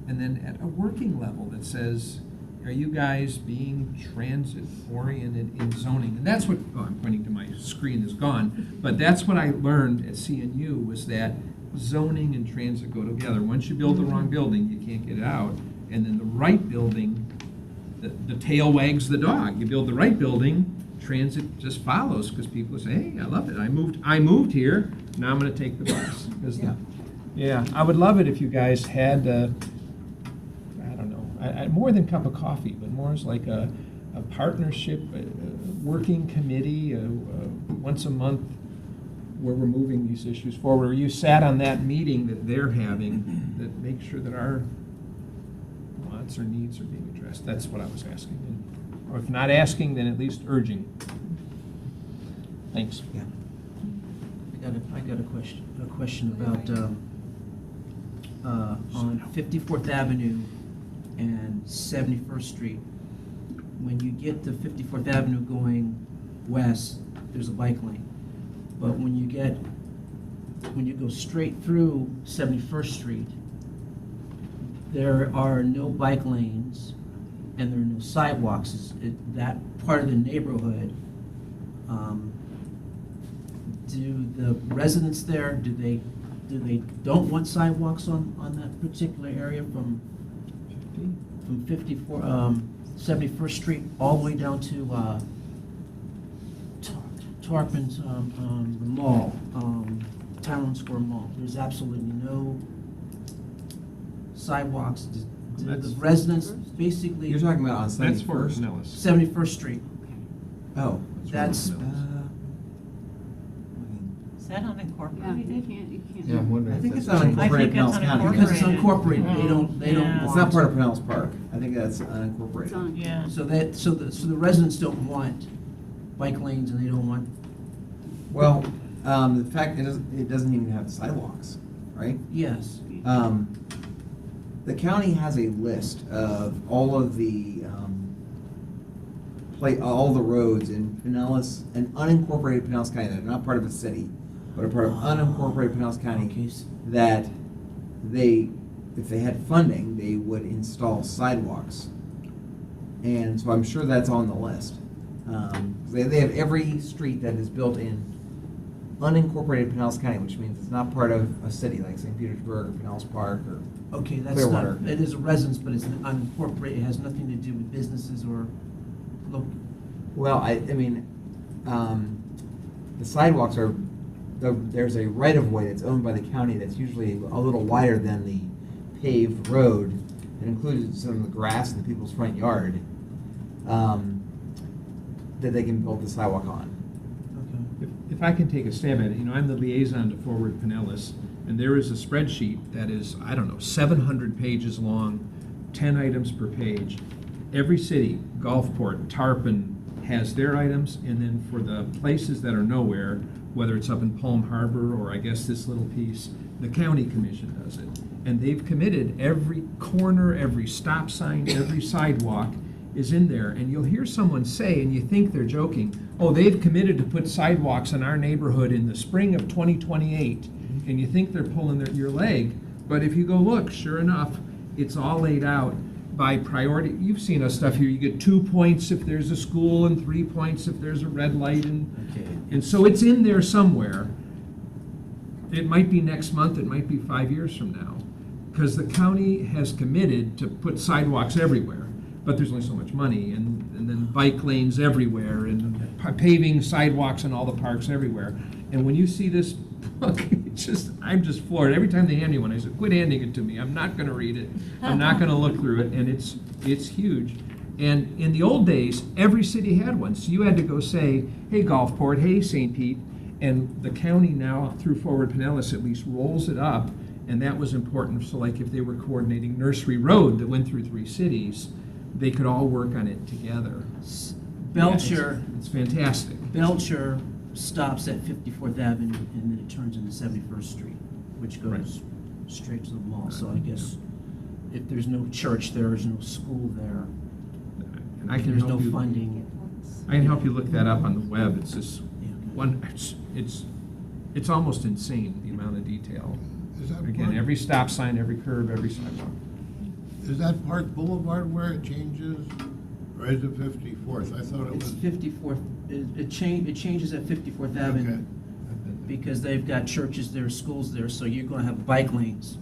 and then at a working level that says, are you guys being transit-oriented in zoning? And that's what, I'm pointing to my screen is gone, but that's what I learned at CNU, was that zoning and transit go together. Once you build the wrong building, you can't get it out. And then the right building, the tail wags the dog. You build the right building, transit just follows, because people say, hey, I love it. I moved here, now I'm gonna take the bus. 'Cause yeah, I would love it if you guys had, I don't know, more than cup of coffee, but more as like a partnership, a working committee, once a month, where we're moving these issues forward. Or you sat on that meeting that they're having that makes sure that our wants or needs are being addressed. That's what I was asking. Or if not asking, then at least urging. Thanks. Yeah. I got a question about, on 54th Avenue and 71st Street. When you get to 54th Avenue going west, there's a bike lane. But when you go straight through 71st Street, there are no bike lanes and there are no sidewalks. That part of the neighborhood, do the residents there, do they don't want sidewalks on that particular area from 71st Street all the way down to Tarpon's the mall, Town Square Mall? There's absolutely no sidewalks. Do the residents basically? You're talking about on That's for 71st? Pinellas. 71st Street. Oh. That's, Is that unincorporated? You can't. Yeah, I'm wondering. I think it's unincorporated I think Pinellas it's County. because it's Incorporated. unincorporated, they don't Yeah. It's want. not part of Pinellas Park. I think that's unincorporated. Yeah. So the residents don't want bike lanes and they don't want, Well, the fact it doesn't even have sidewalks, right? yes. The county has a list of all of the all the roads in Pinellas and unincorporated Pinellas County that are not part of a city, but are part of unincorporated Pinellas County Okay. that they if they had funding, they would install sidewalks. And so I'm sure that's on the list. They have every street that is built in unincorporated Pinellas County, which means it's not part of a city like St. Petersburg or Pinellas Park or Okay, that's Clearwater. not, it is a residence, but it's unincorporated, it has nothing to do with businesses or, look, Well, I mean, the sidewalks are, there's a right-of-way that's owned by the county that's usually a little wider than the paved road. It includes some of the grass in the people's front yard that they can build the sidewalk on. okay. If I can take a stab at it, I'm the liaison to Forward Pinellas, and there is a spreadsheet that is, 700 pages long, 10 items per page. Every city, Gulfport, Tarpon has their items, and then for the places that are nowhere, whether it's up in Palm Harbor or I guess this little piece, the county commission does it. And they've committed every corner, every stop sign, every sidewalk is in there. And you'll hear someone say, and you think they're joking, oh, they've committed to put sidewalks in our neighborhood in the spring of 2028. And you think they're pulling your leg. But if you go look, sure enough, it's all laid out by priority. You've seen us stuff here. You get 2 points if there's a school and 3 points if there's a red light. And so it's in there somewhere. It might be next month, it might be 5 years from now. Because the county has committed to put sidewalks everywhere. But there's only so much money, and then bike lanes everywhere, and paving sidewalks in all the parks everywhere. And when you see this book, I'm just floored. Every time they hand me one, I say, quit handing it to me. I'm not gonna read it. I'm not gonna look through it, and it's huge. And in the old days, every city had one. So you had to go say, hey, Gulfport, hey, St. Pete. And the county now, through Forward Pinellas at least, rolls it up. And that was important. So like if they were coordinating Nursery Road that went through 3 cities, they could all work on it together. Belcher, Yeah, it's fantastic. Belcher stops at 54th Avenue and then it turns into 71st Street, which goes straight to the mall. So I guess if there's no church there, there's no school there, And I can there's no help you. funding. I can help you look that up on the web. It's just Yeah, okay. one. It's almost insane the amount of detail. Is that Again, Park- every stop sign, every curb, every sidewalk. Is that Park Boulevard where it changes, or is it 54th? I thought it It's was. 54th, it changes at 54th Avenue. Okay. Because they've got churches there, schools there, so you're gonna have bike lanes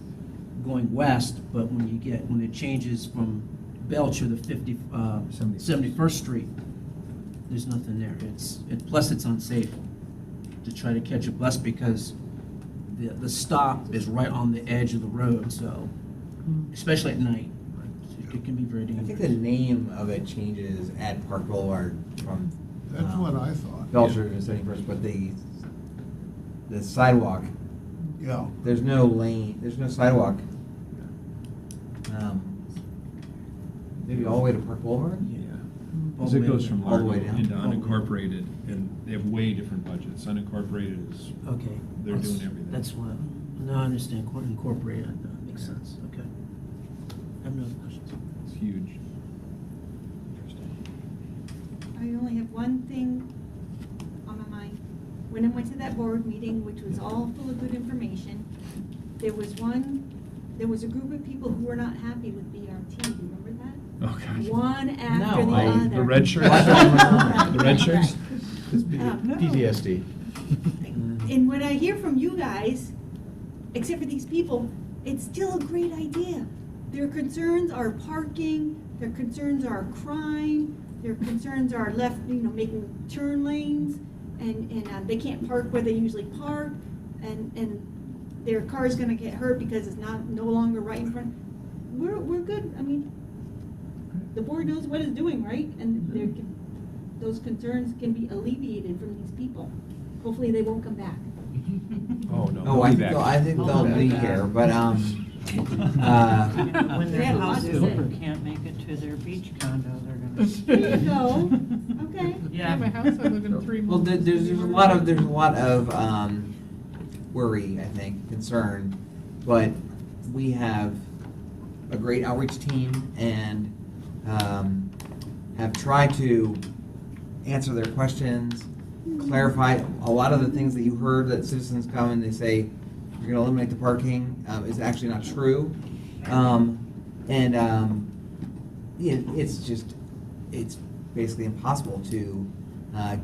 going west, but when it changes from Belcher to 71st Street, there's nothing there. Plus it's unsafe to try to catch a bus because the stop is right on the edge of the road, so, especially at night. It can be very I think dangerous. the name of it changes at Park Boulevard from That's what I thought. Belcher to 71st, but the sidewalk, Yeah. there's no lane, there's no sidewalk. Maybe all the way to Park Boulevard? Yeah. All Because the it way goes down. from All the Largo way down. into All the way. unincorporated, and they have way different budgets. Unincorporated is, Okay. They're doing everything. That's what, now I understand, incorporated, that makes sense, okay. I have no other questions. it's huge. I only have one thing on my mind. When I went to that board meeting, which was all full of good information, there was a group of people who were not happy with BRT, remember that? Oh, God. One after the No, other. The red shirts? The red shirts? PTSD. And when I hear from you guys, except for these people, it's still a great idea. Their concerns are parking, their concerns are crime, their concerns are making turn lanes, and they can't park where they usually park, and their car's gonna get hurt because it's no longer right in front. We're good, I mean, the board knows what it's doing, right? And those concerns can be alleviated from these people. Hopefully they won't come back. Oh, no. Oh, they'll be back. I think they'll be here, but, When They their have a lot house to builder say. can't make it to their beach condo, they're gonna. There you go, okay. Yeah. well, there's a lot of worry, I think, concern, but we have a great outreach team and have tried to answer their questions, clarify a lot of the things that you heard that citizens come and they say, you're gonna eliminate the parking, is actually not true. Yeah, it's basically impossible to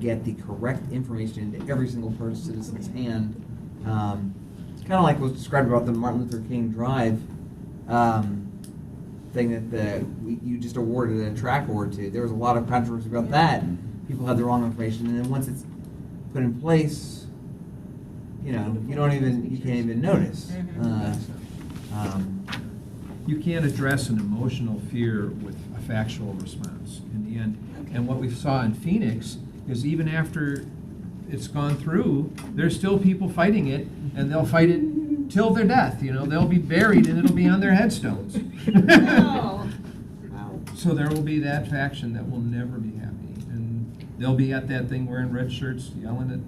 get the correct information into every single citizen's hand. It's kind of like what was described about the Martin Luther King Drive thing that you just awarded a TRAC award to. There was a lot of controversy about that. People had the wrong information, and then once it's put in place, you can't even notice. You can't address an emotional fear with a factual response in the end. And what we saw in Phoenix is even after it's gone through, there's still people fighting it, and they'll fight it till their death. They'll be buried, and it'll be on their headstones. Oh, wow. So there will be that faction that will never be happy, and they'll be at that thing wearing red shirts, yelling at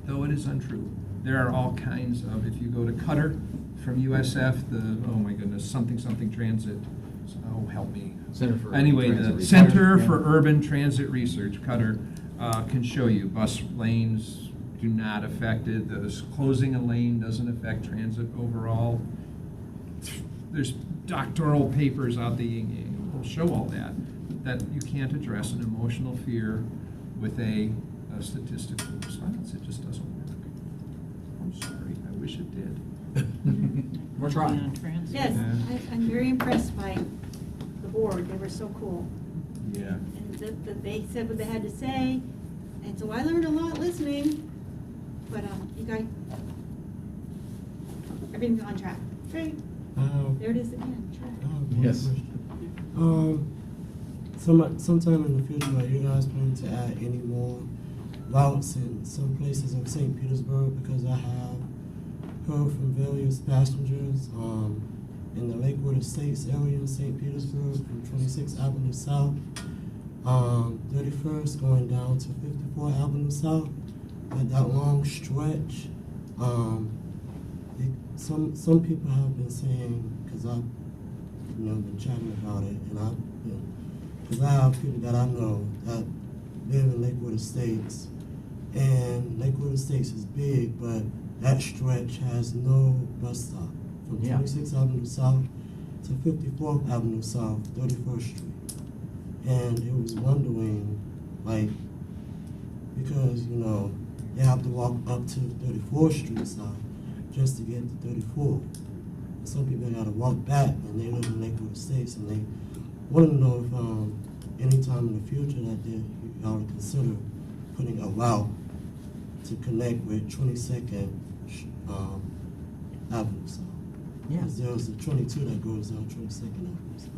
though it is untrue. There are all kinds of, if you go to Cutter from USF, oh my goodness, something transit, oh help me. Center for Anyway, Transit the Research. Center for Urban Transit Research, Cutter, can show you bus lanes do not affect it. Closing a lane doesn't affect transit overall. There's doctoral papers out there that will show all that you can't address an emotional fear with a statistical response. It just doesn't work. I'm sorry, I wish it did. We're trying. On transit. Yes, Yeah. I'm very impressed by the board. They were so cool. Yeah. And that they said what they had to say. And so I learned a lot listening. But you guys, everything's on track. Great. There it is again, track. Yes. Sometime in the future, are you guys planning to add any more routes in some places of St. Petersburg? Because I have heard from various passengers in the Lakewood Estates area in St. Petersburg from 26th Avenue South, 31st going down to 54th Avenue South, at that long stretch. Some people have been saying, because I've been chatting about it, and because I have people that I know that live in Lakewood Estates, and Lakewood Estates is big, but that stretch has no bus stop from 26th Avenue South to 54th Avenue South, 31st Street. And it was wondering, because, they have to walk up to 34th Street South just to get to 34th. Some people got to walk back, and they live in Lakewood Estates, and they want to know if anytime in the future that y'all would consider putting a route to connect with 22nd Avenue South. Yeah. Because there's a 22 that goes down 22nd Avenue South.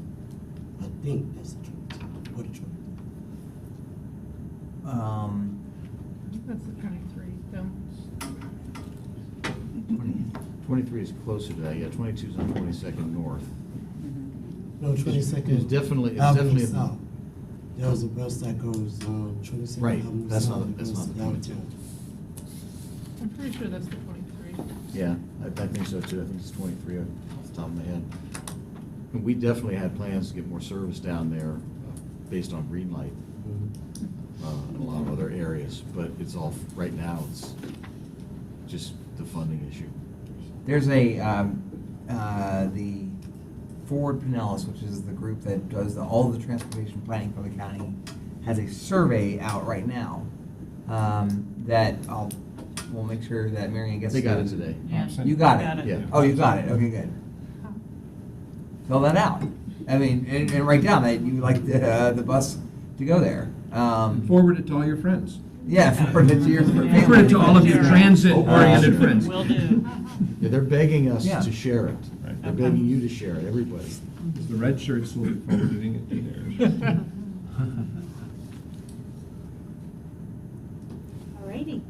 I think that's the 22, or the 23. That's the 23, don't. 23 is closer to that, yeah, 22 is on 22nd North. No, 22nd It's definitely Avenue South. There's a bus that goes on 22nd Right, Avenue that's South. not- that that's goes not the 22. downtown. I'm pretty sure that's the 23. Yeah, I think so too. I think it's 23 off the top of my head. And we definitely had plans to get more service down there based on green light and a lot of other areas, but it's all, right now, it's just the funding issue. There's the Forward Pinellas, which is the group that does all the transportation planning for the county, has a survey out right now that we'll make sure that Marion gets. They got to- it today. Yeah. You got it? Got it. Yeah. Oh, you got it, okay, good. Fill that out. I mean, and write down that you like the bus to go there. Forward it to all your friends. Yeah, forward it to your family. Forward it to all of your transit-oriented friends. Will do. Yeah, they're begging us Yeah. to share it. Right. They're begging you to share it, everybody. The red shirts will be forwarding it to theirs. Alrighty.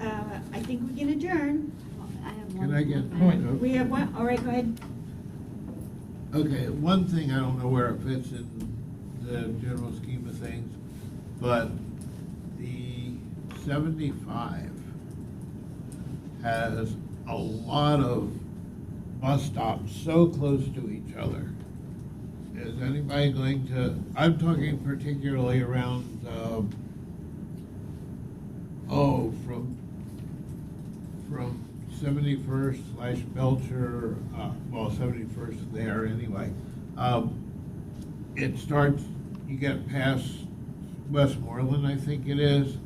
I think we can adjourn. I have Can one. I get, We have one, all right, go ahead. okay, one thing, I don't know where it fits in the general scheme of things, but the 75 has a lot of bus stops so close to each other. Is anybody going to, I'm talking particularly around, from 71st/Belcher, well, 71st there anyway. It starts, you get past Westmoreland, I think it is,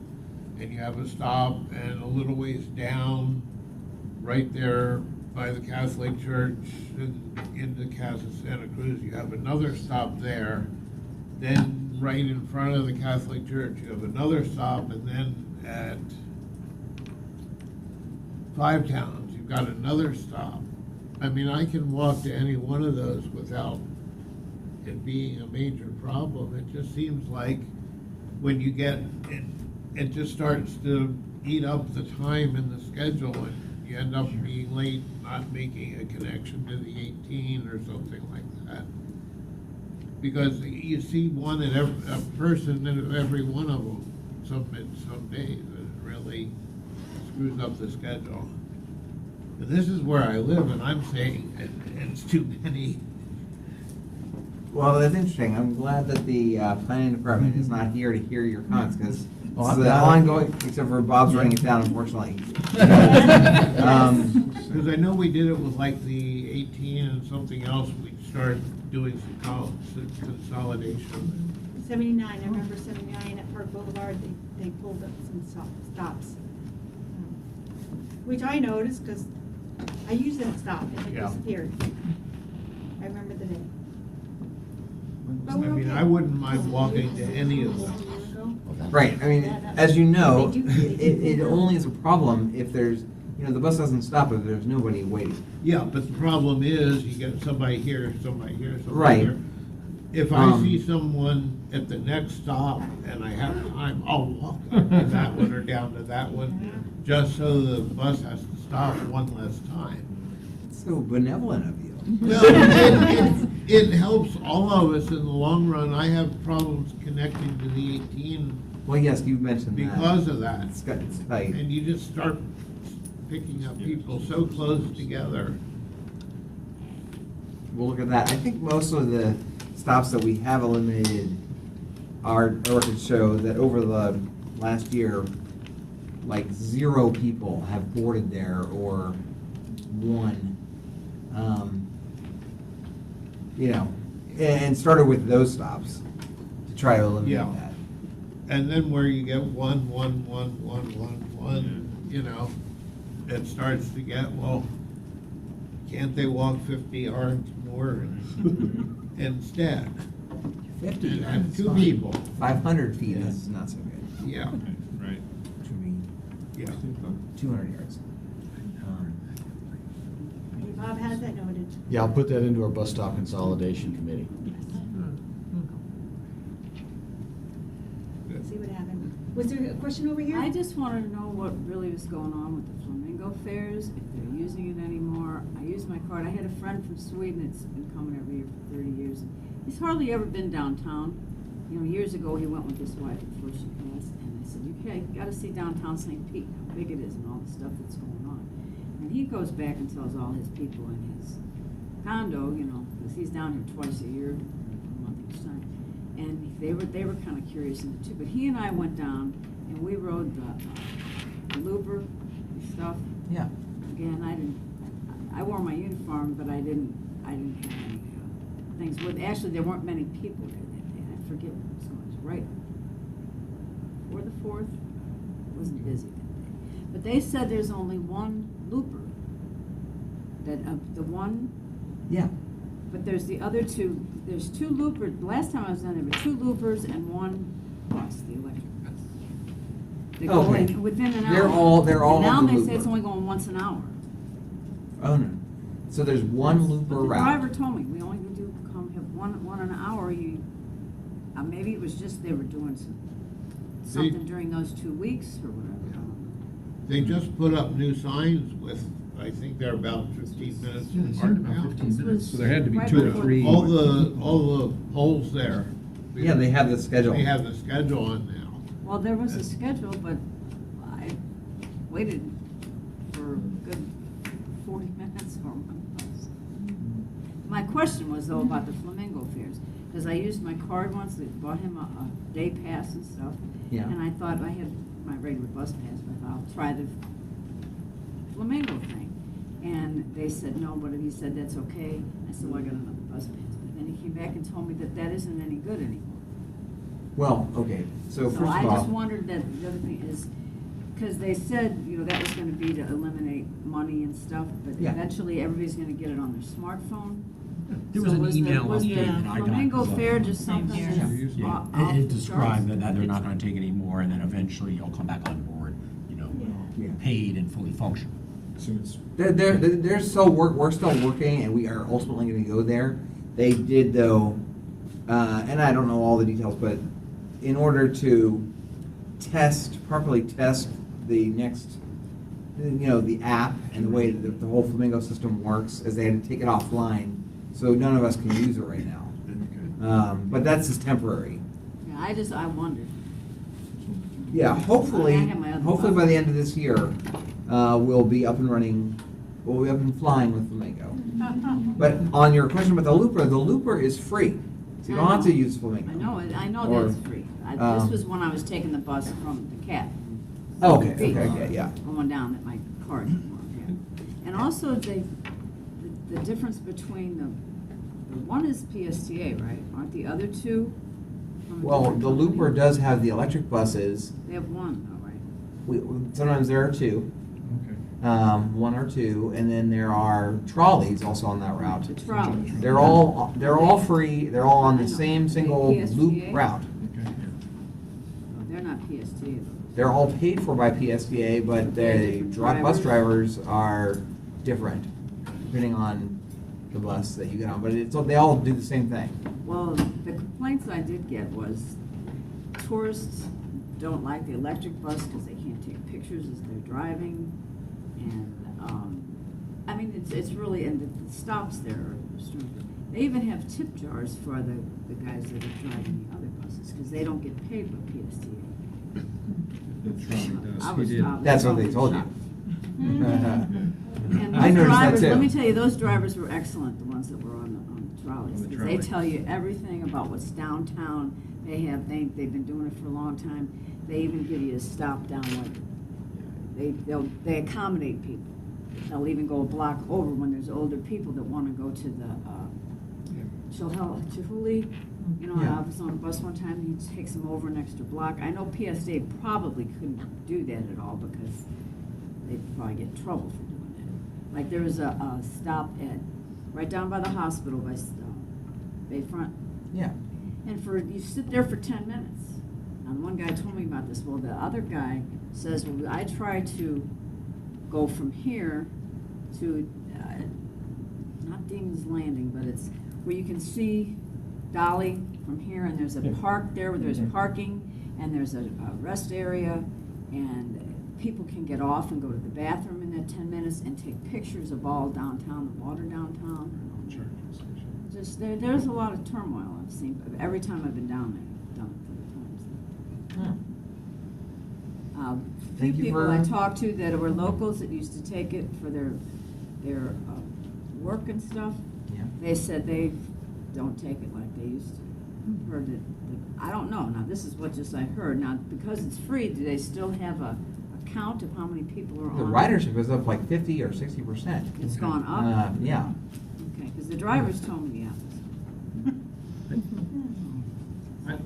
and you have a stop, and a little ways down, right there by the Catholic Church and into Casa Santa Cruz, you have another stop there. Then right in front of the Catholic Church, you have another stop, and then at Five Towns, you've got another stop. I mean, I can walk to any one of those without it being a major problem. It just seems like when you get, it just starts to eat up the time in the schedule, and you end up being late, not making a connection to the 18 or something like that. Because you see one at a person in every one of them some days, and it really screws up the schedule. And this is where I live, and I'm saying it's too many. Well, that's interesting. I'm glad that the planning department is not here to hear your comments, because Oh, it's I've the got it. ongoing, except for Bob's writing it down, unfortunately. Because I know we did it with like the 18 and something else, we started doing some consolidation. 79, I remember 79 at Park Boulevard, they pulled up some stops. Which I noticed, because I usually stop and it Yeah. disappeared. I remember the day. But I we're mean, okay. I wouldn't mind walking to any of them. A year ago. Right, I mean, as you know, They do- it only is a problem if there's, the bus doesn't stop if there's nobody waiting. Yeah, but the problem is, you get somebody here, somebody here, somebody Right. here. If I see Um, someone at the next stop and I have time, I'll walk up to that one or down to that one, just so the bus has to stop one less time. It's so benevolent of you. Well, it helps all of us in the long run. I have problems connecting to the 18 Well, yes, you mentioned that. because of that. It's tight. And you just start picking up people so close together. We'll look at that. I think most of the stops that we have eliminated, our records show that over the last year, like 0 people have boarded there, or 1. And started with those stops to try to eliminate Yeah. that. And then where you get one, it starts to get, well, can't they walk 50 yards more instead? 50 And yards. have 2 people, 500 feet is not so good. yeah, Right. Which would be yeah. 200 yards. Bob has that noted. Yeah, I'll put that into our bus stop consolidation committee. See what happened. Was there a question over here? I just wanted to know what really was going on with the Flamingo fairs, if they're using it anymore. I used my card. I had a friend from Sweden that's been coming every year for 30 years. He's hardly ever been downtown. Years ago he went with his wife before she passed, and I said, you got to see downtown St. Pete, how big it is and all the stuff that's going on. And he goes back and tells all his people in his condo, because he's down here twice a year, a month each time. And they were kind of curious in it too. But he and I went down and we rode the looper stuff. Yeah. Again, I wore my uniform, but I didn't have any things with. Actually, there weren't many people there that day. I forget so much. Right before the 4th, wasn't busy that day. But they said there's only one looper. That the one. Yeah. But there's the other 2, there's 2 loopers, last time I was down there were 2 loopers and 1 bus, the electric bus. They go Okay. in within an hour. They're all And now on the they say it's looper. only going once an hour. Oh, no. So there's one looper But the route. driver told me, we only have one an hour, maybe it was just they were doing something during those 2 weeks or whatever. I don't know. They just put up new signs with, I think they're about 15 minutes apart now. So there had to be Right 2 or before- 3. All the poles there. Yeah, they have the schedule. They have the schedule on now. Well, there was a schedule, but I waited for a good 40 minutes for one bus. My question was though about the Flamingo fairs, because I used my card once, they bought him a day pass and stuff. Yeah. And I thought, I had my regular bus pass, but I thought I'll try the Flamingo thing. And they said, no, but he said, that's okay. I said, well, I got another bus pass. But then he came back and told me that that isn't any good anymore. Well, okay, so first So of I all. just wondered that, the other thing is, because they said, you know, that was gonna be to eliminate money and stuff, but Yeah. eventually everybody's gonna get it on their smartphone. There was So an the- email was update the that I got. Flamingo Fair just Same something here. that's Yeah. off It the described charts? that they're not gonna take any more, and then eventually you'll come back on board, you know, Yeah. paid and fully functional. So it's, There's still we're still working, and we are ultimately gonna go there. They did though, and I don't know all the details, but in order to properly test the next, you know, the app and the way that the whole Flamingo system works, is they had to take it offline, so none of us can use it right now. But that's just temporary. Yeah, I wondered. Yeah, hopefully, I have my other hopefully by bus. the end of this year, we'll be up and running, we'll be up and flying with Flamingo. But on your question about the Looper is free, so you don't have to use Flamingo. I know Or, that's free. This um, was when I was taking the bus from the Cat. Oh, okay, Beach. okay, yeah. Going down that my car didn't work, yeah. And also the difference between the one is PSTA, right? Aren't the other two? from a Well, different the company? Looper does have the electric buses. They have one, though, right? Sometimes there are two, okay. one or two, and then there are trolleys also on that route. The trolleys. They're all free, they're all on I the know. same Are single they loop PSTA? route. Okay. Oh, they're not PSTA, though. They're all paid for by PSTA, but They're the different bus drivers. drivers are different, depending on the bus that you get on, but they all do the same thing. Well, the complaints I did get was tourists don't like the electric bus because they can't take pictures as they're driving. And, I mean, it's really, and the stops there are strange. They even have tip jars for the guys that are driving the other buses because they don't get paid by PSTA. The trolley does. I was stopped. That's what they told you. And I those noticed that drivers, too. let me tell you, those drivers were excellent, the ones that were on the trolleys. On the 'Cause they trolley. tell you everything about what's downtown. They've been doing it for a long time. They even give you a stop down they accommodate people. They'll even go a block over when there's older people that want to go to the, Chihuly. You know, Yeah. I was on a bus one time, he takes them over an extra block. I know PSA probably couldn't do that at all because they'd probably get in trouble for doing that. Like there was a stop right down by the hospital by Bayfront. Yeah. And you sit there for 10 minutes. And one guy told me about this. Well, the other guy says, well, I try to go from here to, not Dean's Landing, but it's where you can see Dolly from here, and there's a park there where there's parking, and there's a rest area, and people can get off and go to the bathroom in that 10 minutes and take pictures of all downtown, the water downtown. Just, there's a lot of turmoil I've seen, every time I've been down there, I've done it 3 times. Few Thank you people I for- talked to that were locals that used to take it for their work and stuff, Yeah. they said they don't take it like they used to. Heard that, I don't know, now this is what just I heard, now because it's free, do they still have a count of how many people are on? The it? ridership is up like 50 or 60%. It's gone up? Yeah. Okay, because the drivers told me, yeah.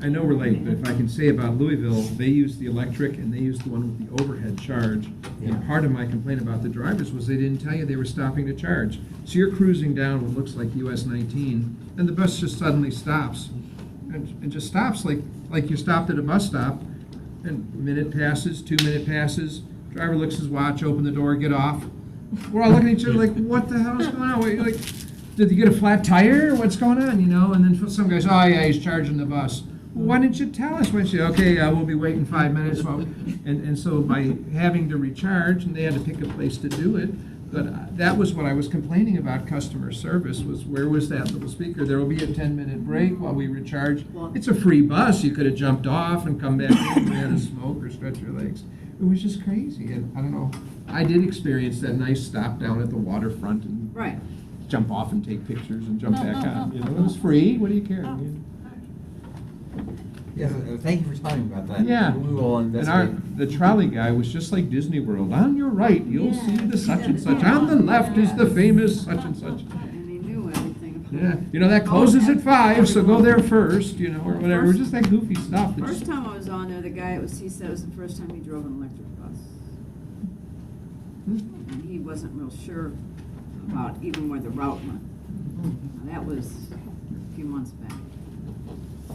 I know we're late, but if I can say about Louisville, they use the electric and they use the one with the overhead charge. Yeah. And part of my complaint about the drivers was they didn't tell you they were stopping to charge. So you're cruising down what looks like US 19, and the bus just suddenly stops. And just stops like you stopped at a bus stop, and a minute passes, 2 minute passes, driver looks at his watch, open the door, get off. We're all looking at each other like, what the hell is going on? Wait, like, did you get a flat tire? What's going on? You know, and then some guys, oh yeah, he's charging the bus. Well, why didn't you tell us? Why didn't you say, okay, we'll be waiting 5 minutes. And so by having to recharge, and they had to pick a place to do it, but that was what I was complaining about customer service, was where was that little speaker? There will be a 10-minute break while we recharge. It's a free bus. You could have jumped off and come back in and had a smoke or stretch your legs. It was just crazy. And I don't know. I did experience that nice stop down at the waterfront and Right. jump off and take pictures and jump back on. You know, it was free. What do you care? Yes, thank you for telling me about that. Yeah. We will And investigate. the trolley guy was just like Disney World. On your right, you'll Yeah. see the such and such. On the left is the famous such and such. And he knew everything. Yeah, you know, that closes at 5, so go there first, you know, or whatever. Just that goofy stuff. that First just- time I was on there, the guy, he said it was the first time he drove an electric bus. And he wasn't real sure about even where the route went. Now, that was a few months back. I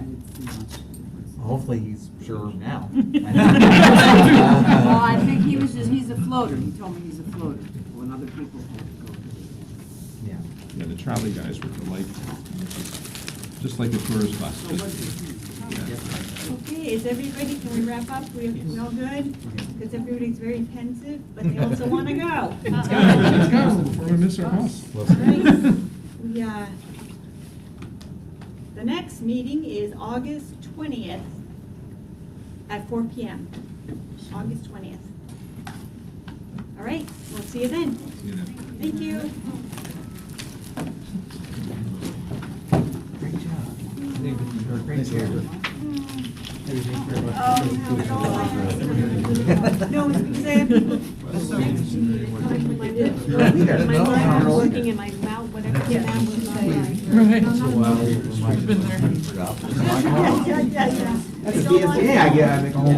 didn't see much difference. Hopefully he's sure now. Well, I think he's a floater. He told me he's a floater when other people had to go. Yeah. Yeah, the trolley guys were delightful. Just like a tourist bus. So what's it? Okay, is everybody, can we wrap up? We all good? Because everybody's very pensive, but they also want to go. Let's go before we miss our bus. All right. The next meeting is August 20th at 4 p.m. August 20th. All right, we'll see you then. Thank you. Great job. Great job. No, it's because I have people next to me that come with my lip. My line is working in my mouth, whatever came out was Right. Yeah. That's a PSTA, I make a whole